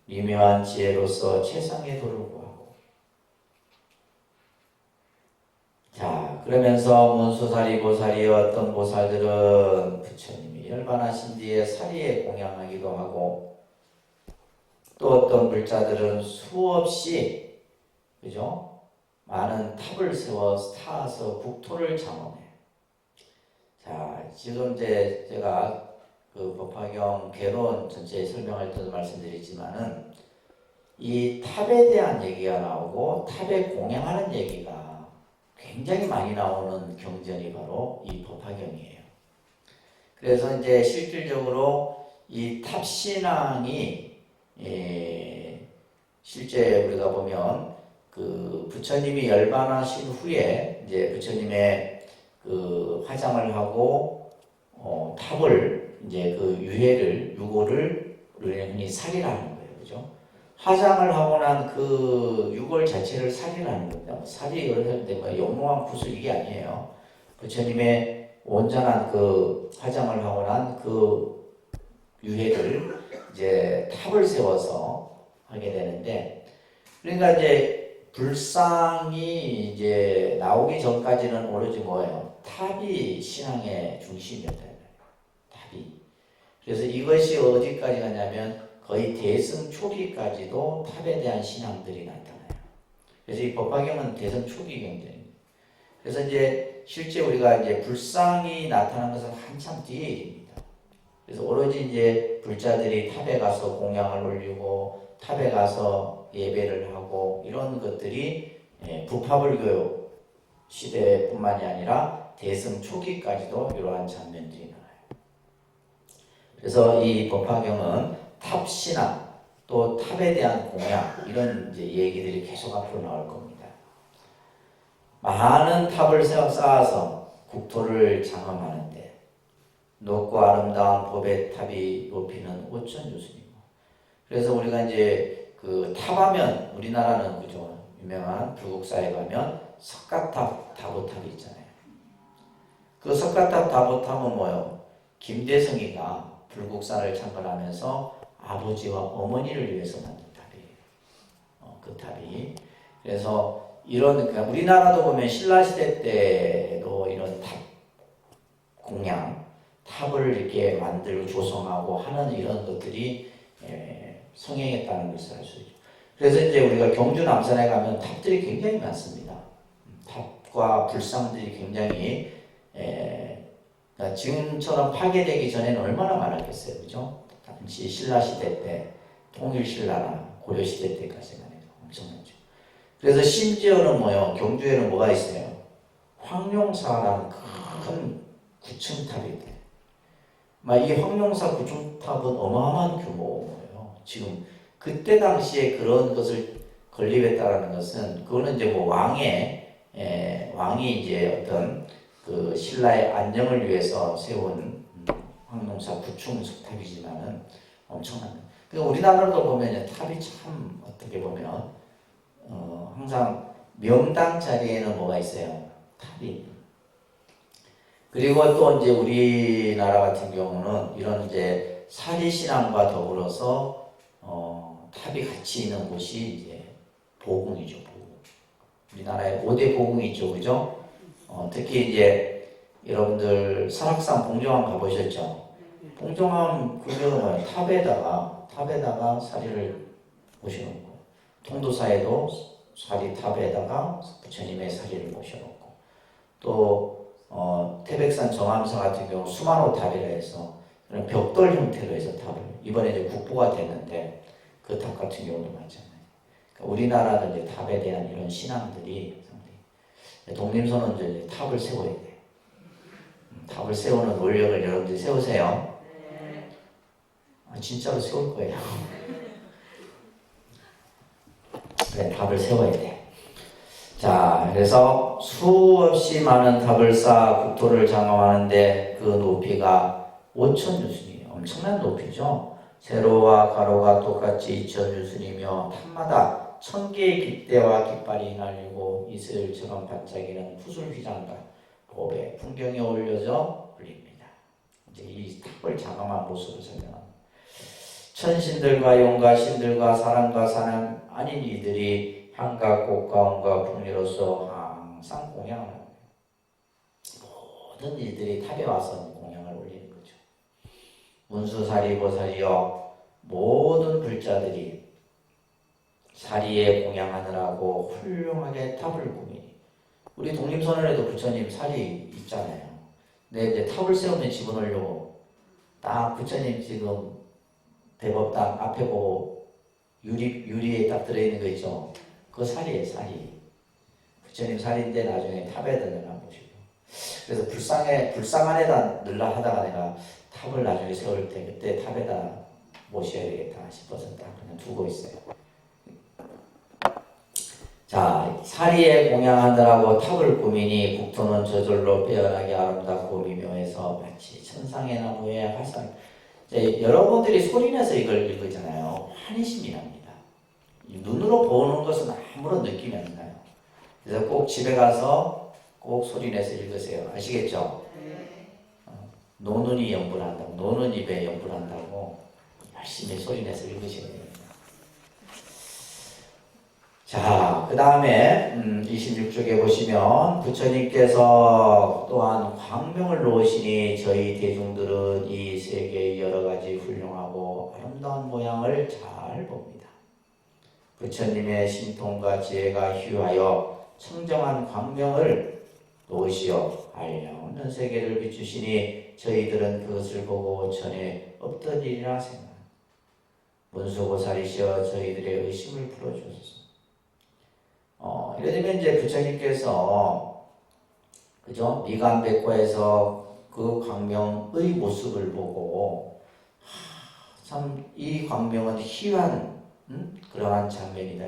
미묘한 지혜로서 최상의 도를 구하고 자 그러면서 문수사리 보살이 어떤 보살들은 부처님이 열반하신 뒤에 사리에 공양하기도 하고 또 어떤 불자들은 수없이 그죠? 많은 탑을 세워 타서 국토를 장엄해. 자, 지금 이제 제가 그 법화경 개론 전체에 설명할 때도 말씀드리지만은 이 탑에 대한 얘기가 나오고 탑에 공양하는 얘기가 굉장히 많이 나오는 경전이 바로 이 법화경이에요. 그래서 이제 실질적으로 이 탑신앙이 실제 우리가 보면 그 부처님이 열반하신 후에 이제 부처님의 그 화장을 하고 탑을 이제 그 유고를 우리는 흔히 살이라는 거예요, 그죠? 화장을 하고 난 그 유골 자체를 살이라는 겁니다. 살이 여러분들 뭐 영롱한 구슬 이게 아니에요. 부처님의 온전한 그 화장을 하고 난 그 유해를 이제 탑을 세워서 하게 되는데, 그러니까 이제 불상이 이제 나오기 전까지는 오로지 뭐예요? 탑이 신앙의 중심이었다. 탑이. 그래서 이것이 어디까지 가냐면 거의 대승 초기까지도 탑에 대한 신앙들이 나타나요. 그래서 이 법화경은 대승 초기 경전입니다. 그래서 이제 실제 우리가 이제 불상이 나타난 것은 한참 뒤의 일입니다. 그래서 오로지 이제 불자들이 탑에 가서 공양을 올리고 탑에 가서 예배를 하고 이런 것들이 부파불교 시대뿐만이 아니라 대승 초기까지도 이러한 장면들이 나와요. 그래서 이 법화경은 탑신앙 또 탑에 대한 공양 이런 이제 얘기들이 계속 앞으로 나올 겁니다. 많은 탑을 쌓아서 국토를 장엄하는데 높고 아름다운 법의 탑이 높이는 5천유순이고, 그래서 우리가 이제 그 탑하면 우리나라는 그죠, 유명한 불국사에 가면 석가탑 다보탑이 있잖아요. 그 석가탑 다보탑은 뭐예요? 김대성이가 불국사를 창건하면서 아버지와 어머니를 위해서 만든 탑이에요. 그 탑이. 그래서 이런, 그러니까 우리나라도 보면 신라시대 때도 이런 탑 공양, 탑을 이렇게 만들고 조성하고 하는 이런 것들이 성행했다는 것을 알 수 있죠. 그래서 이제 우리가 경주 남산에 가면 탑들이 굉장히 많습니다. 탑과 불상들이 굉장히 그러니까 지금처럼 파괴되기 전에는 얼마나 많았겠어요, 그죠? 당시 신라시대 때, 통일신라나 고려시대 때까지만 해도 엄청났죠. 그래서 심지어는 뭐요? 경주에는 뭐가 있어요? 황룡사라는 큰 구층탑이 있대요. 이 황룡사 구층탑은 어마어마한 규모예요. 지금 그때 당시에 그런 것을 건립했다라는 것은 그거는 이제 뭐 왕이 이제 어떤 그 신라의 안정을 위해서 세운 황룡사 구층 석탑이지만은 엄청납니다. 그러니까 우리나라도 보면 탑이 참 어떻게 보면 항상 명당 자리에는 뭐가 있어요? 탑이. 그리고 또 이제 우리나라 같은 경우는 이런 이제 사리신앙과 더불어서 탑이 같이 있는 곳이 이제 보궁이죠, 보궁. 우리나라에 5대 보궁이 있죠, 그죠? 특히 이제 여러분들 설악산 봉정암 가보셨죠? 봉정암 그러면 뭐예요? 탑에다가 사리를 모셔놓고, 통도사에도 사리 탑에다가 부처님의 사리를 모셔놓고, 또 태백산 정암사 같은 경우 수만호 탑이라 해서 벽돌 형태로 해서 탑을, 이번에 이제 국보가 됐는데 그 탑 같은 경우도 많잖아요. 그러니까 우리나라도 이제 탑에 대한 이런 신앙들이 상당히, 독림선은 이제 탑을 세워야 돼. 탑을 세우는 원력을 여러분들이 세우세요. 진짜로 세울 거예요. 그래, 탑을 세워야 돼. 자, 그래서 수없이 많은 탑을 쌓아 국토를 장엄하는데 그 높이가 5천유순이에요. 엄청난 높이죠. 세로와 가로가 똑같이 2천유순이며 탑마다 1000개의 깃대와 깃발이 날리고 이슬처럼 반짝이는 후술휘장과 법의 풍경에 올려져 올립니다. 이제 이 탑을 장엄한 모습을 설명합니다. 천신들과 용가신들과 사람과 사람 아닌 이들이 향과 꽃과 온과 풍리로서 항상 공양을 합니다. 모든 이들이 탑에 와서 공양을 올리는 거죠. 문수사리 보살이여, 모든 불자들이 사리에 공양하느라고 훌륭하게 탑을 꾸미니, 우리 독림선언에도 부처님 사리 있잖아요. 네, 이제 탑을 세우면 집어넣으려고 딱 부처님 지금 대법당 앞에 보고 유리에 딱 들어있는 거 있죠. 그거 살이에요, 살이. 부처님 살인데 나중에 탑에다 넣어보시고. 그래서 불상 안에다 넣으려 하다가 내가 탑을 나중에 세울 때 그때 탑에다 모셔야 되겠다 싶어서 딱 그냥 두고 있어요. 자, 사리에 공양하느라고 탑을 꾸미니 국토는 저절로 빼어나게 아름답고 미묘해서 마치 천상의 나무에 화상. 이제 여러분들이 소리내서 이걸 읽으잖아요. 환희심이 납니다. 눈으로 보는 것은 아무런 느낌이 안 나요. 그래서 꼭 집에 가서 꼭 소리내서 읽으세요. 아시겠죠? 노는이 연불한다고, 노는 입에 연불한다고 열심히 소리내서 읽으셔야 됩니다. 자, 그 다음에 26쪽에 보시면 부처님께서 또한 광명을 놓으시니 저희 대중들은 이 세계의 여러 가지 훌륭하고 아름다운 모양을 잘 봅니다. 부처님의 신통과 지혜가 휴하여 청정한 광명을 놓으시어 알려오는 세계를 비추시니 저희들은 그것을 보고 전에 없던 일이라 생각. 문수보살이시여 저희들의 의심을 풀어주소서. 이래 되면 이제 부처님께서 그죠? 미간백과에서 그 광명의 모습을 보고 참 이 광명은 희한 그러한 장면이다.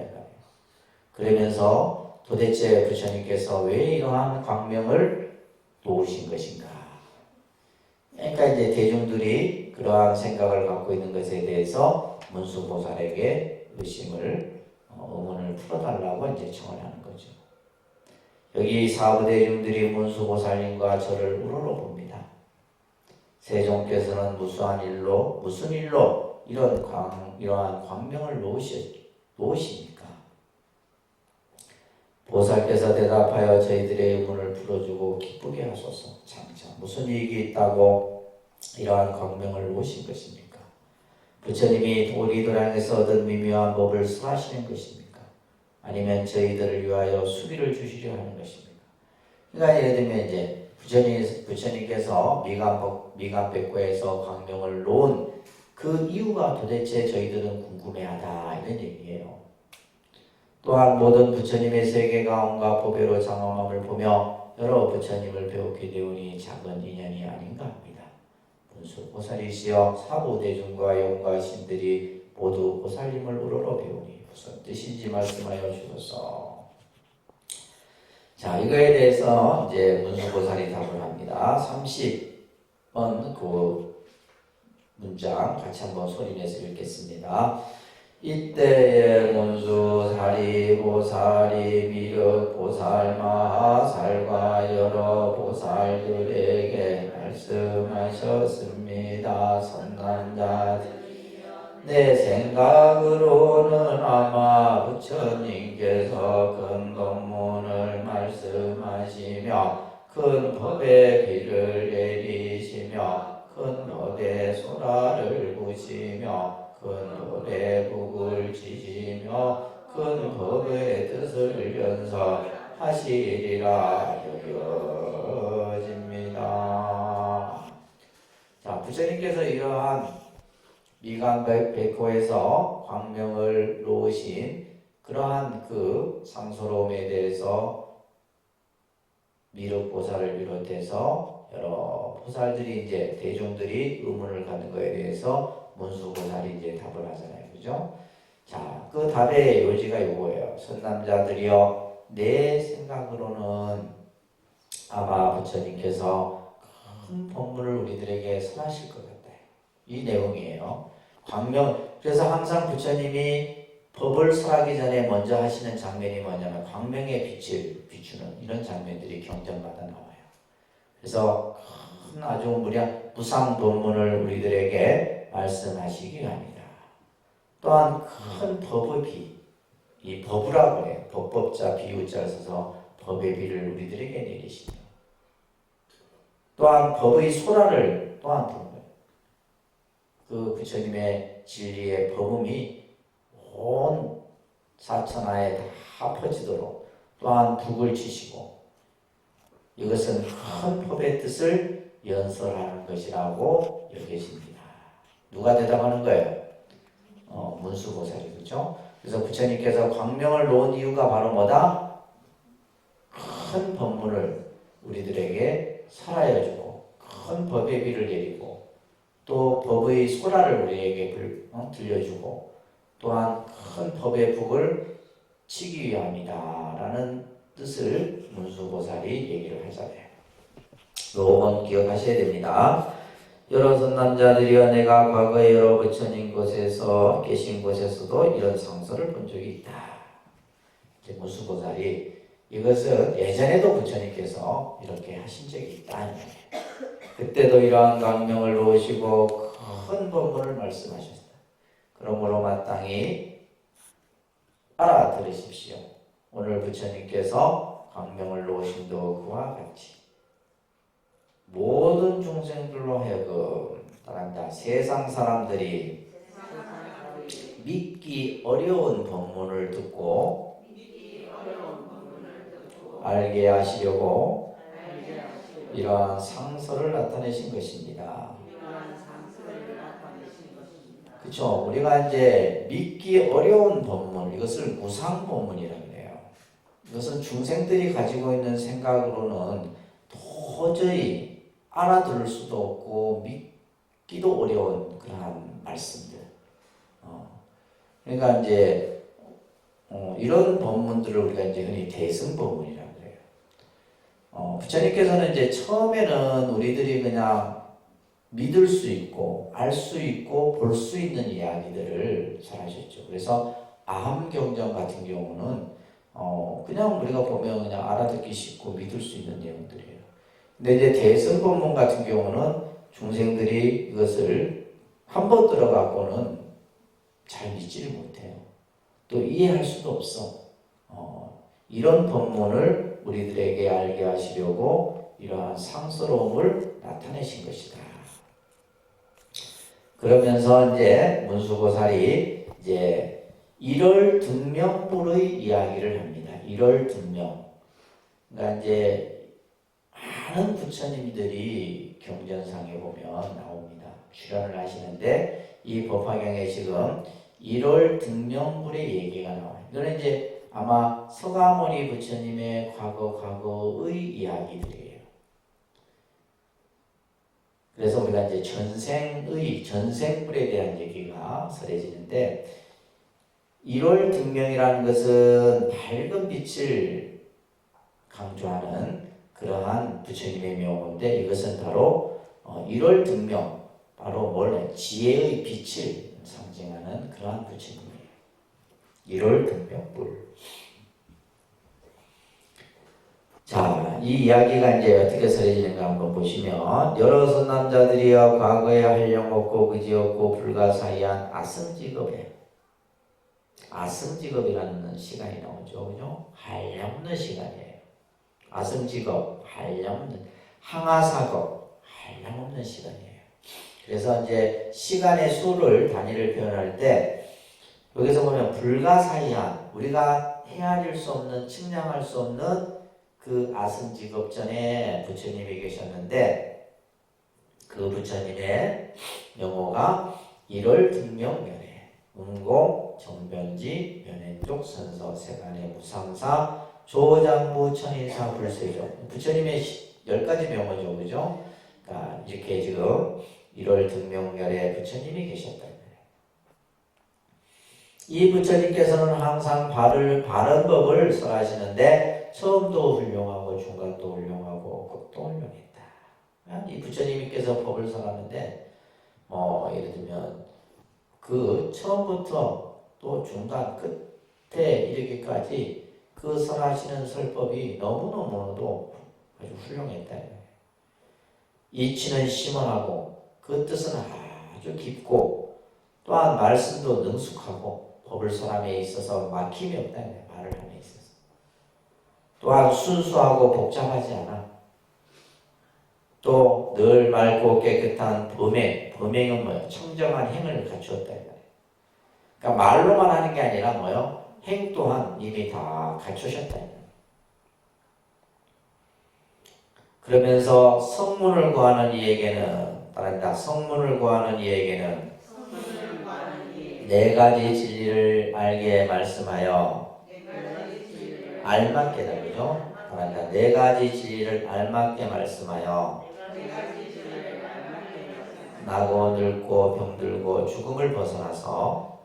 그러면서 도대체 부처님께서 왜 이러한 광명을 놓으신 것인가? 그러니까 이제 대중들이 그러한 생각을 갖고 있는 것에 대해서 문수보살에게 의문을 풀어달라고 이제 청을 하는 거죠. 여기 사부대중들이 문수보살님과 저를 우러러봅니다. 세종께서는 무슨 일로 이러한 광명을 놓으십니까? 보살께서 대답하여 저희들의 의문을 풀어주고 기쁘게 하소서. 장차 무슨 이익이 있다고 이러한 광명을 놓으신 것입니까? 부처님이 우리들에게서 얻은 미묘한 법을 설하시는 것입니까? 아니면 저희들을 위하여 수비를 주시려 하는 것입니까? 그러니까 예를 들면 이제 부처님께서 미간백과에서 광명을 놓은 그 이유가 도대체 저희들은 궁금해하다 이런 얘기예요. 또한 모든 부처님의 세계가 보배로 장엄함을 보며 여러 부처님을 배우게 되오니 작은 인연이 아닌가 합니다. 문수보살이시여 사부대중과 용과 신들이 모두 보살님을 우러러 배우니 무슨 뜻인지 말씀하여 주소서. 자, 이거에 대해서 이제 문수보살이 답을 합니다. 30번 그 문장 같이 한번 소리내서 읽겠습니다. 이때에 문수사리 보살이 미륵보살 마하살과 여러 보살들에게 말씀하셨습니다. 선남자들 내 생각으로는 아마 부처님께서 큰 법문을 말씀하시며 큰 법의 비를 내리시며 큰 법의 소라를 부시며 큰 법의 북을 지시며 큰 법의 뜻을 연설하시리라 여겨집니다. 자, 부처님께서 이러한 미간백호에서 광명을 놓으신 그러한 그 상소로움에 대해서 미륵보살을 비롯해서 여러 보살들이 이제 대중들이 의문을 갖는 것에 대해서 문수보살이 이제 답을 하잖아요. 그죠? 자, 그 답의 요지가 이거예요. 선남자들이여, 내 생각으로는 아마 부처님께서 큰 법문을 우리들에게 설하실 것 같아요. 이 내용이에요. 그래서 항상 부처님이 법을 설하기 전에 먼저 하시는 장면이 뭐냐면 광명의 빛을 비추는 이런 장면들이 경전마다 나와요. 그래서 큰 아주 무상 법문을 우리들에게 말씀하시기 합니다. 또한 큰 법의 비, 이 법이라고 해요. 법법자 비유자를 써서 법의 비를 우리들에게 내리시며 또한 법의 소라를 또한 부르는 그 부처님의 진리의 법음이 온 사천하에 다 퍼지도록 또한 북을 치시고 이것은 큰 법의 뜻을 연설하는 것이라고 여겨집니다. 누가 대답하는 거예요? 문수보살이, 그렇죠? 그래서 부처님께서 광명을 놓은 이유가 바로 뭐다? 큰 법문을 우리들에게 설하여주고 큰 법의 비를 내리고 또 법의 소라를 우리에게 들려주고 또한 큰 법의 북을 치기 위함이다 라는 뜻을 문수보살이 얘기를 하잖아요. 요건 기억하셔야 됩니다. 여러 선남자들이여 내가 과거에 여러 부처님 곳에서 계신 곳에서도 이런 상서를 본 적이 있다. 이제 문수보살이 이것은 예전에도 부처님께서 이렇게 하신 적이 있다. 그때도 이러한 강명을 놓으시고 큰 법문을 말씀하셨다. 그러므로 마땅히 알아들으십시오. 오늘 부처님께서 강명을 놓으심도 그와 같이 모든 중생들로 하여금 따른다. 세상 사람들이 믿기 어려운 법문을 듣고 알게 하시려고 이러한 상서를 나타내신 것입니다. 그렇죠? 우리가 이제 믿기 어려운 법문, 이것을 무상법문이라고 해요. 이것은 중생들이 가지고 있는 생각으로는 도저히 알아들을 수도 없고 믿기도 어려운 그러한 말씀들. 그러니까 이제 이런 법문들을 우리가 이제 흔히 대승법문이라고 해요. 부처님께서는 이제 처음에는 우리들이 그냥 믿을 수 있고 알 수 있고 볼 수 있는 이야기들을 잘 하셨죠. 그래서 아함경전 같은 경우는 그냥 우리가 보면 그냥 알아듣기 쉽고 믿을 수 있는 내용들이에요. 근데 이제 대승법문 같은 경우는 중생들이 이것을 한번 들어가고는 잘 믿지를 못해요. 또 이해할 수도 없어. 이런 법문을 우리들에게 알게 하시려고 이러한 상스러움을 나타내신 것이다. 그러면서 이제 문수보살이 이제 일월등명불의 이야기를 합니다. 일월등명. 그러니까 이제 많은 부처님들이 경전상에 보면 나옵니다. 출연을 하시는데 이 법화경에 지금 일월등명불의 얘기가 나와요. 이거는 이제 아마 서가모니 부처님의 과거의 이야기들이에요. 그래서 우리가 이제 전생불에 대한 얘기가 설해지는데, 일월등명이라는 것은 밝은 빛을 강조하는 그러한 부처님의 명호인데, 이것은 바로 일월등명, 바로 원래 지혜의 빛을 상징하는 그러한 부처님이에요. 일월등명불. 자, 이 이야기가 이제 어떻게 설해지는가 한번 보시면, 여러 선남자들이여 과거에 한량없고 그지없고 불가사의한 아승직업에, 아승직업이라는 시간이 나오죠. 그죠? 한량없는 시간이에요. 아승직업, 한량없는, 항아사겁, 한량없는 시간이에요. 그래서 이제 시간의 수를 단위를 표현할 때 여기서 보면 불가사의한, 우리가 헤아릴 수 없는, 측량할 수 없는 그 아승직업 전에 부처님이 계셨는데, 그 부처님의 명호가 일월등명면회, 음공, 정변지, 면행족, 선서, 세간의 무상사, 조장부, 천인사, 불세조. 부처님의 10가지 명호죠. 그죠? 그러니까 이렇게 지금 일월등명멸에 부처님이 계셨다. 이 부처님께서는 항상 바른 법을 설하시는데 처음도 훌륭하고 중간도 훌륭하고 끝도 훌륭했다. 이 부처님께서 법을 설하는데 예를 들면 그 처음부터 또 중간 끝에 이르기까지 그 설하시는 설법이 너무너무도 아주 훌륭했다. 이치는 심원하고 그 뜻은 아주 깊고 또한 말씀도 능숙하고 법을 설함에 있어서 막힘이 없다. 말을 함에 있어서 또한 순수하고 복잡하지 않아. 또 늘 맑고 깨끗한 범행은 뭐예요? 청정한 행을 갖추었다. 그러니까 말로만 하는 게 아니라 뭐예요? 행 또한 이미 다 갖추셨다. 그러면서 성문을 구하는 이에게는 따른다. 성문을 구하는 이에게는 네 가지 진리를 알게 말씀하여 알맞게다. 그죠? 따른다. 네 가지 진리를 알맞게 말씀하여 나고 늙고 병들고 죽음을 벗어나서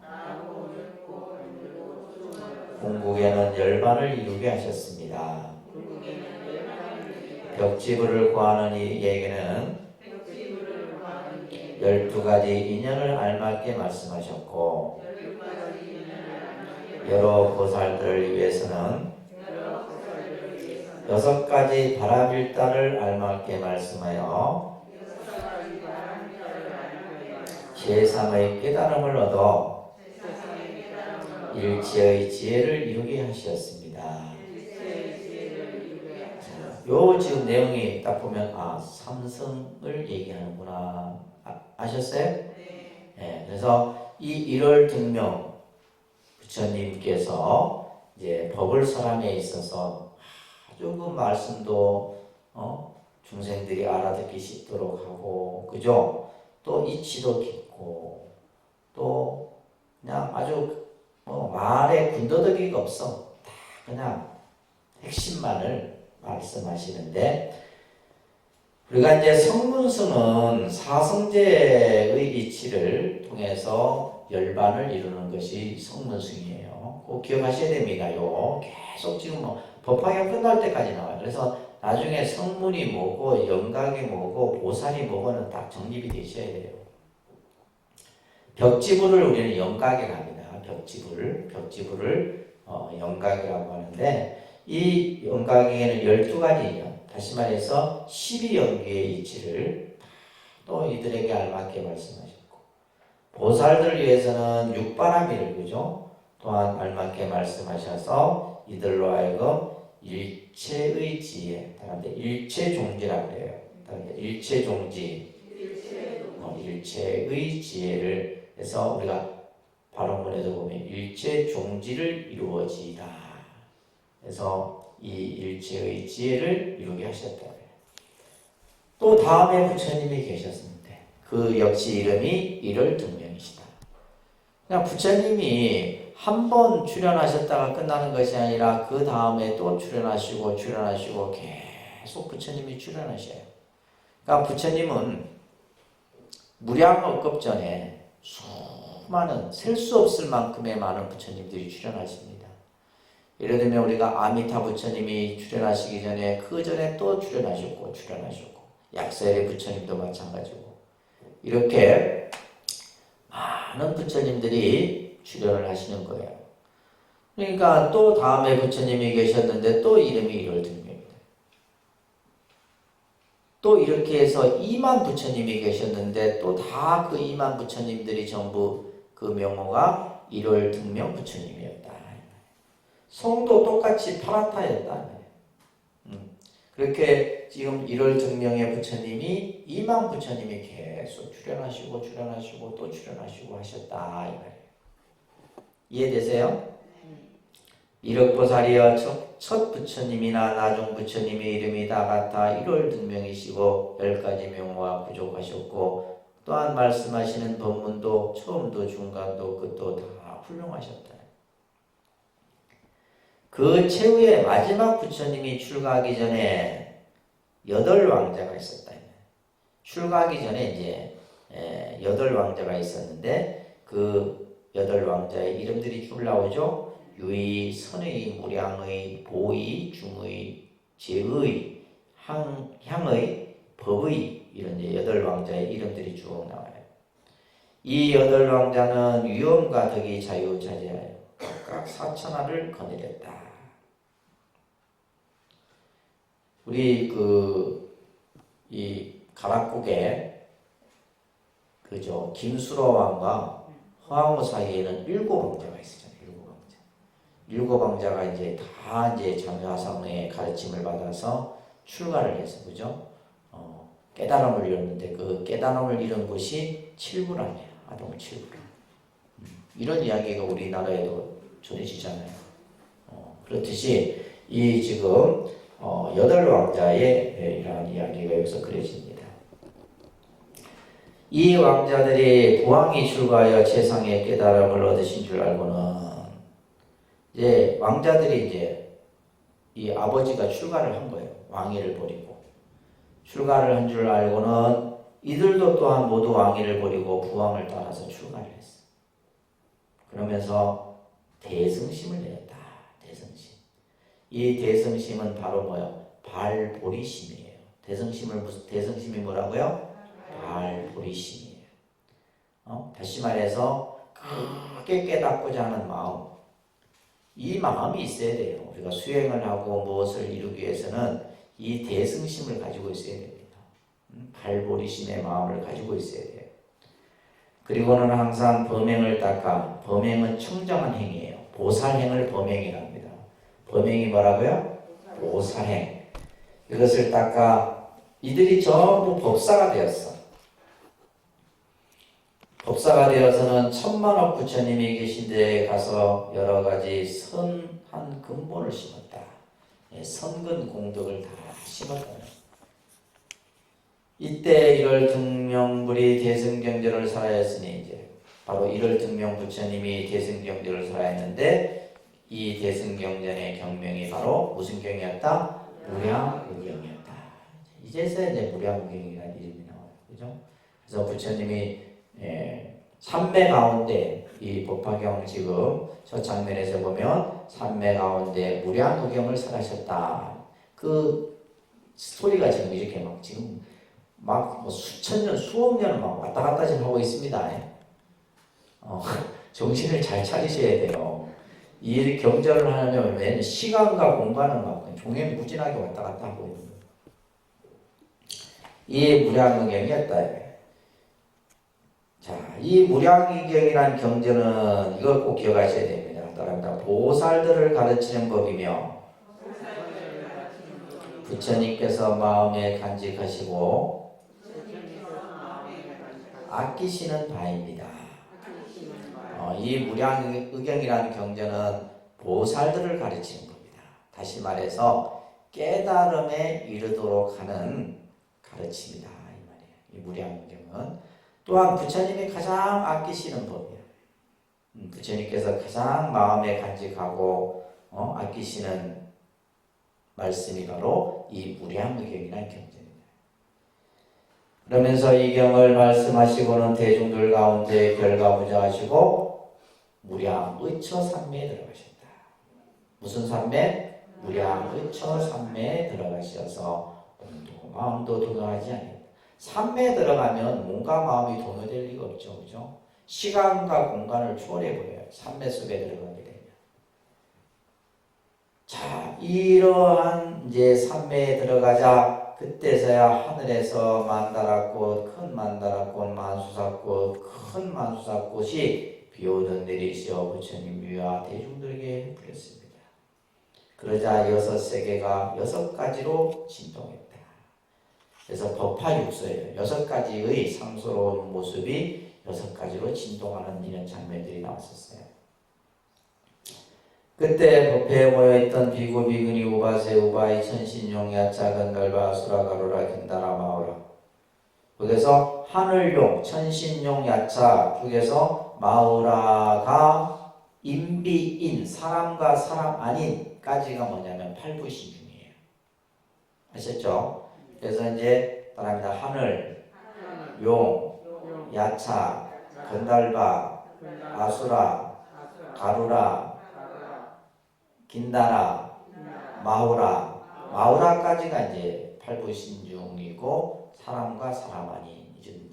궁극에는 열반을 이루게 하셨습니다. 벽지부를 구하는 이에게는 12가지 인연을 알맞게 말씀하셨고 여러 보살들을 위해서는 6가지 바라밀다를 알맞게 말씀하여 제3의 깨달음을 얻어 일체의 지혜를 이루게 하셨습니다. 요 지금 내용이 딱 보면 삼성을 얘기하는구나. 아셨어요? 네. 그래서 이 1월 등명 부처님께서 이제 법을 설함에 있어서 아주 그 말씀도 중생들이 알아듣기 쉽도록 하고, 그죠? 또 이치도 깊고, 또 그냥 아주 말에 군더더기가 없어. 다 그냥 핵심만을 말씀하시는데, 우리가 이제 성문승은 사성제의 이치를 통해서 열반을 이루는 것이 성문승이에요. 꼭 기억하셔야 됩니다요. 계속 지금 법화가 끝날 때까지 나와요. 그래서 나중에 성문이 뭐고 영각이 뭐고 보살이 뭐고는 딱 정립이 되셔야 돼요. 벽지부를 우리는 영각이라고 합니다. 벽지부를 영각이라고 하는데, 이 영각에는 12가지 인연, 다시 말해서 12연기의 이치를 또 이들에게 알맞게 말씀하셨고, 보살들을 위해서는 육바라밀을, 그죠? 또한 알맞게 말씀하셔서 이들로 하여금 일체의 지혜, 일체종지라고 해요. 일체종지, 일체의 지혜를 해서 우리가 발언문에도 보면 일체종지를 이루어지이다. 그래서 이 일체의 지혜를 이루게 하셨다. 또 다음에 부처님이 계셨는데 그 역시 이름이 1월 등명이시다. 그냥 부처님이 한 번 출연하셨다가 끝나는 것이 아니라 그 다음에 또 출연하시고 계속 부처님이 출연하셔요. 그러니까 부처님은 무량억급 전에 수많은 셀 수 없을 만큼의 많은 부처님들이 출연하십니다. 예를 들면 우리가 아미타 부처님이 출연하시기 전에 그 전에 또 출연하셨고 약사열의 부처님도 마찬가지고 이렇게 많은 부처님들이 출연을 하시는 거예요. 그러니까 또 다음에 부처님이 계셨는데 또 이름이 1월 등명입니다. 또 이렇게 해서 2만 부처님이 계셨는데 또 다 그 2만 부처님들이 전부 그 명호가 1월 등명 부처님이었다. 성도 똑같이 파라타였다. 그렇게 지금 1월 등명의 부처님이 2만 부처님이 계속 출연하시고 또 출연하시고 하셨다. 이 말이에요. 이해되세요? 미륵보살이여 첫 부처님이나 나중 부처님의 이름이 다 같아 1월 등명이시고 10가지 명호가 부족하셨고 또한 말씀하시는 법문도 처음도 중간도 끝도 다 훌륭하셨다. 그 최후의 마지막 부처님이 출가하기 전에 8왕자가 있었다. 출가하기 전에 이제 8왕자가 있었는데 그 8왕자의 이름들이 쭉 나오죠. 유의, 선의, 무량의, 보의, 중의, 제의, 향의, 법의 이런 8왕자의 이름들이 쭉 나와요. 이 8왕자는 위엄과 덕이 자유자재하여 각각 4천하를 거느렸다. 우리 이 가락국에 그죠 김수로 왕과 허황호 사이에는 7왕자가 있었잖아요. 7왕자가 이제 다 이제 장유하상의 가르침을 받아서 출가를 해서 그죠 깨달음을 이뤘는데 그 깨달음을 이룬 곳이 칠구람이에요. 아동 칠구람. 이런 이야기가 우리나라에도 전해지잖아요. 그렇듯이 이 지금 여덟 왕자의 이러한 이야기가 여기서 그려집니다. 이 왕자들이 부왕이 출가하여 최상의 깨달음을 얻으신 줄 알고는 이제 왕자들이 이제 이 아버지가 출가를 한 거예요. 왕위를 버리고 출가를 한 줄 알고는 이들도 또한 모두 왕위를 버리고 부왕을 따라서 출가를 했어. 그러면서 대승심을 내렸다. 대승심. 이 대승심은 바로 뭐요? 발보리심이에요. 대승심이 뭐라고요? 발보리심이에요. 다시 말해서 크게 깨닫고자 하는 마음. 이 마음이 있어야 돼요. 우리가 수행을 하고 무엇을 이루기 위해서는 이 대승심을 가지고 있어야 됩니다. 발보리심의 마음을 가지고 있어야 돼요. 그리고는 항상 범행을 닦아. 범행은 청정한 행위예요. 보살행을 범행이라고 합니다. 범행이 뭐라고요? 보살행. 이것을 닦아 이들이 전부 법사가 되었어. 법사가 되어서는 천만억 부처님이 계신 데에 가서 여러 가지 선한 근본을 심었다. 선근 공덕을 다 심었다. 이때 1월 등명불이 대승경전을 살아했으니 이제 바로 1월 등명 부처님이 대승경전을 살아했는데 이 대승경전의 경명이 바로 무슨 경이었다? 무량의경이었다. 이제서야 이제 무량의경이라는 이름이 나와요. 그죠? 그래서 부처님이 삼매 가운데 이 법화경 지금 저 장면에서 보면 삼매 가운데 무량의경을 설하셨다. 그 스토리가 지금 이렇게 막 수천 년, 수억 년을 막 왔다 갔다 지금 하고 있습니다. 정신을 잘 차리셔야 돼요. 이 경전을 하려면 시간과 공간을 막 종횡무진하게 왔다 갔다 하고 있는 거예요. 이 무량의경이었다. 자, 이 무량의경이라는 경전은 이걸 꼭 기억하셔야 됩니다. 따라합니다. 보살들을 가르치는 법이며 부처님께서 마음에 간직하시고 아끼시는 바입니다. 이 무량의경이라는 경전은 보살들을 가르치는 겁니다. 다시 말해서 깨달음에 이르도록 하는 가르침이다 이 말이에요. 이 무량의경은 또한 부처님이 가장 아끼시는 법이에요. 부처님께서 가장 마음에 간직하고 아끼시는 말씀이 바로 이 무량의경이라는 경전입니다. 그러면서 이 경을 말씀하시고는 대중들 가운데 결과부자하시고 무량의처삼매에 들어가셨다. 무슨 삼매? 무량의처삼매에 들어가셔서 몸도 마음도 동요하지 아니했다. 삼매에 들어가면 몸과 마음이 동요될 리가 없죠. 그죠? 시간과 공간을 초월해버려요. 삼매 속에 들어가게 되면. 자, 이러한 이제 삼매에 들어가자 그때서야 하늘에서 만다라꽃, 큰 만다라꽃, 만수사꽃, 큰 만수사꽃이 비오던 내리시어 부처님 위와 대중들에게 풀렸습니다. 그러자 6세계가 6가지로 진동했다. 그래서 법화육소예요. 6가지의 상스러운 모습이 6가지로 진동하는 이런 장면들이 나왔었어요. 그때 법회에 모여있던 비구, 비구니, 우바세, 우바이, 천신용, 야차, 건달바, 아수라, 가루라, 긴다라, 마오라. 그래서 하늘용, 천신용, 야차 중에서 마오라가 인비인, 사람과 사람 아닌까지가 뭐냐면 팔부신중이에요. 아셨죠? 그래서 이제 따라합니다. 하늘, 용, 야차, 건달바, 아수라, 가루라, 긴다라, 마우라까지가 이제 팔부신중이고 사람과 사람 아닌 이제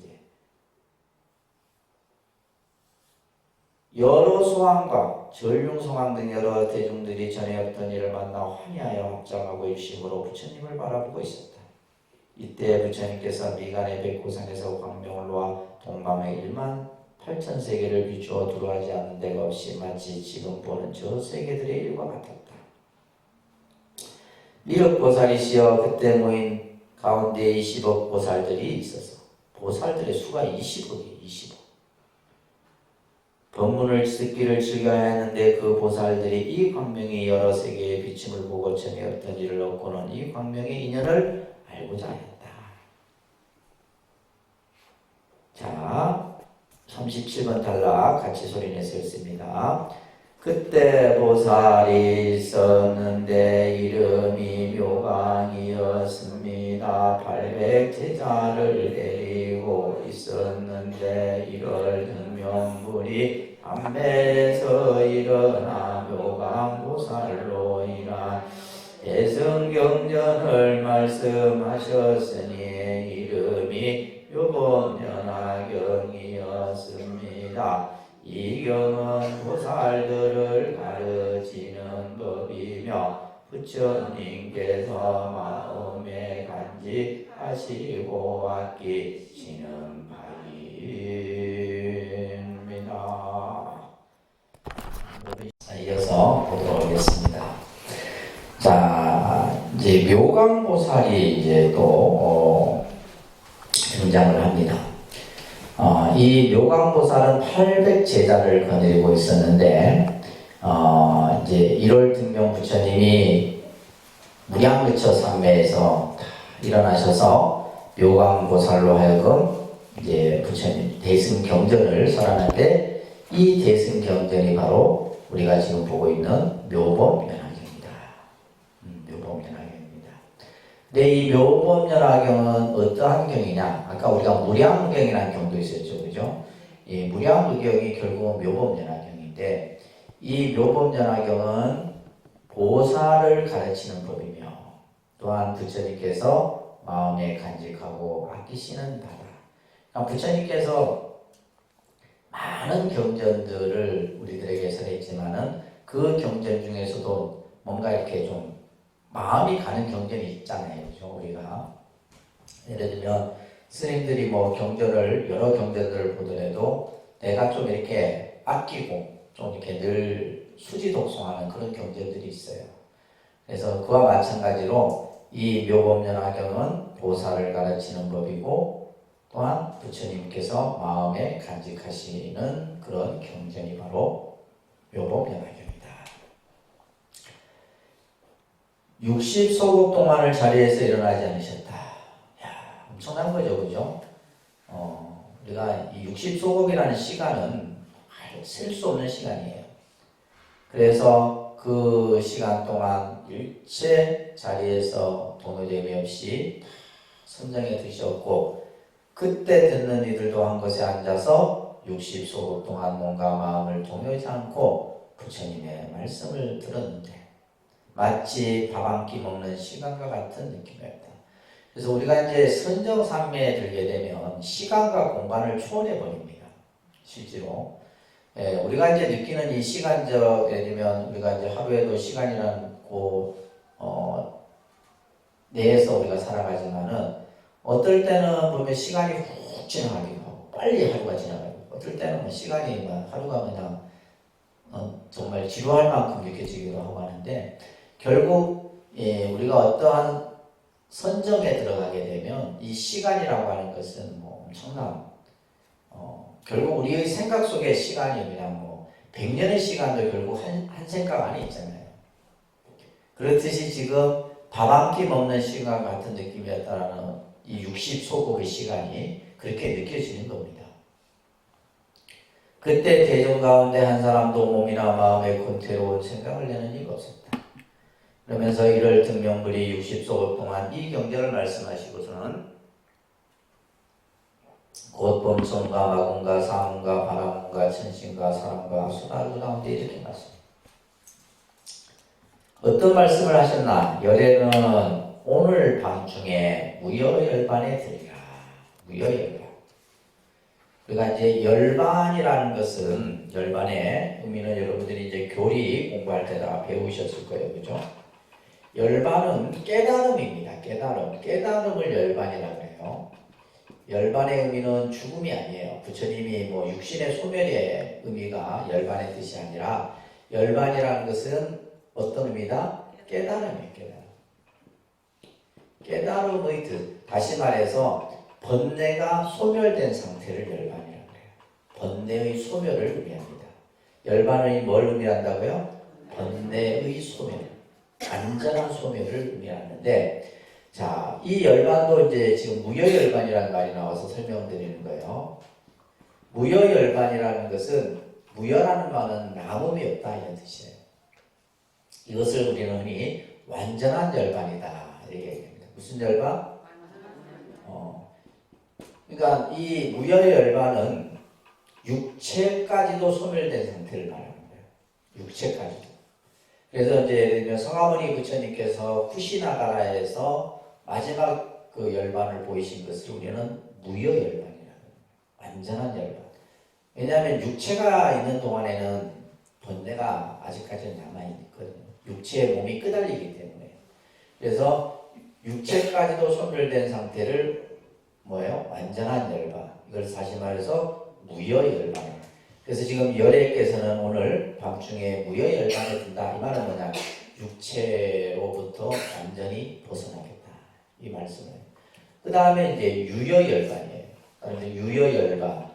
여러 소황과 전륜소황 등 여러 대중들이 전에 없던 일을 만나 환희하여 합장하고 일심으로 부처님을 바라보고 있었다. 이때 부처님께서 미간의 백호산에서 광명을 놓아 동방의 1만 8천 세계를 비추어 두루하지 않는 데가 없이 마치 지금 보는 저 세계들의 일과 같았다. 미륵보살이시여 그때 모인 가운데 20억 보살들이 있어서 보살들의 수가 20억이에요. 20억. 법문을 듣기를 즐겨야 했는데 그 보살들이 이 광명이 여러 세계의 비침을 보고 전에 어떤 일을 얻고는 이 광명의 인연을 알고자 했다. 자, 37번 탈락 같이 소리내서 읽습니다. 그때 보살이 있었는데 이름이 묘광이었습니다. 800제자를 데리고 있었는데 이럴 등명분이 밤에서 일어나 묘광보살로 인한 대승경전을 말씀하셨으니 이름이 묘법연화경이었습니다. 이 경은 보살들을 가르치는 법이며 부처님께서 마음에 간직하시고 아끼시는 바입니다. 이어서 보도록 하겠습니다. 자, 이제 묘광보살이 이제 또 등장을 합니다. 이 묘광보살은 800제자를 거느리고 있었는데 이제 1월 등명 부처님이 무량거처 산매에서 일어나셔서 묘광보살로 하여금 이제 부처님 대승경전을 설하는데 이 대승경전이 바로 우리가 지금 보고 있는 묘법연화경입니다. 묘법연화경입니다. 근데 이 묘법연화경은 어떠한 경이냐? 아까 우리가 무량경이라는 경도 있었죠, 그죠? 이 무량의경이 결국은 묘법연화경인데 이 묘법연화경은 보살을 가르치는 법이며 또한 부처님께서 마음에 간직하고 아끼시는 바다. 그러니까 부처님께서 많은 경전들을 우리들에게 설했지만은 그 경전 중에서도 뭔가 이렇게 좀 마음이 가는 경전이 있잖아요. 그죠? 우리가. 예를 들면, 스님들이 뭐 경전을, 여러 경전들을 보더라도 내가 좀 이렇게 아끼고 좀 이렇게 늘 수지독송하는 그런 경전들이 있어요. 그래서 그와 마찬가지로 이 묘법연화경은 보살을 가르치는 법이고 또한 부처님께서 마음에 간직하시는 그런 경전이 바로 묘법연화경입니다. 60소급 동안을 자리에서 일어나지 않으셨다. 야, 엄청난 거죠, 그죠? 우리가 이 60소급이라는 시간은 셀 수 없는 시간이에요. 그래서 그 시간 동안 일체 자리에서 도노재미 없이 선정에 드셨고 그때 듣는 이들도 한 곳에 앉아서 60소급 동안 몸과 마음을 동요하지 않고 부처님의 말씀을 들었는데 마치 밥 한 끼 먹는 시간과 같은 느낌이었다. 그래서 우리가 이제 선정산매에 들게 되면 시간과 공간을 초월해 버립니다. 실제로. 우리가 이제 느끼는 이 시간적, 예를 들면 우리가 이제 하루에도 시간이라는 내에서 우리가 살아가지만은 어떨 때는 보면 시간이 훅 지나가기도 하고 빨리 하루가 지나가고 어떨 때는 뭐 시간이 하루가 그냥 정말 지루할 만큼 느껴지기도 하고 하는데 결국 우리가 어떠한 선정에 들어가게 되면 이 시간이라고 하는 것은 뭐 엄청난 결국 우리의 생각 속에 시간이 그냥 뭐 100년의 시간도 결국 한 생각 안에 있잖아요. 그렇듯이 지금 밥 한 끼 먹는 시간 같은 느낌이었다라는 이 60소급의 시간이 그렇게 느껴지는 겁니다. 그때 대중 가운데 한 사람도 몸이나 마음에 권태로운 생각을 내는 이가 없었다. 그러면서 이를 등명불이 60소급 동안 이 경전을 말씀하시고서는 곧 범천과 마군과 사문과 바라문과 천신과 사람과 수나루 가운데 이렇게 말씀. 어떤 말씀을 하셨나? 열애는 오늘 밤중에 무여열반에 들리라. 무여열반. 그러니까 이제 열반이라는 것은 열반의 의미는 여러분들이 이제 교리 공부할 때 다 배우셨을 거예요, 그죠? 열반은 깨달음입니다. 깨달음을 열반이라고 해요. 열반의 의미는 죽음이 아니에요. 부처님이 뭐 육신의 소멸의 의미가 열반의 뜻이 아니라 열반이라는 것은 어떤 의미다? 깨달음이에요. 깨달음의 뜻. 다시 말해서 번뇌가 소멸된 상태를 열반이라고 해요. 번뇌의 소멸을 의미합니다. 열반이 뭘 의미한다고요? 번뇌의 소멸, 완전한 소멸을 의미하는데, 자, 이 열반도 이제 지금 무여열반이라는 말이 나와서 설명드리는 거예요. 무여열반이라는 것은, 무여라는 말은 남음이 없다 이런 뜻이에요. 이것을 우리는 흔히 완전한 열반이다 이렇게 얘기합니다. 무슨 열반? 그러니까 이 무여열반은 육체까지도 소멸된 상태를 말하는 거예요. 육체까지도. 그래서 이제 예를 들면 성아모니 부처님께서 쿠시나가라에서 마지막 그 열반을 보이신 것을 우리는 무여열반이라고 해요. 완전한 열반. 왜냐하면 육체가 있는 동안에는 번뇌가 아직까지는 남아있거든요. 육체의 몸이 끄달리기 때문에. 그래서 육체까지도 소멸된 상태를 뭐예요? 완전한 열반. 이걸 다시 말해서 무여열반이에요. 그래서 지금 열애께서는 오늘 밤중에 무여열반에 든다. 이 말은 뭐냐? 육체로부터 완전히 벗어나겠다. 이 말씀을. 그 다음에 이제 유여열반이에요. 그런데 유여열반.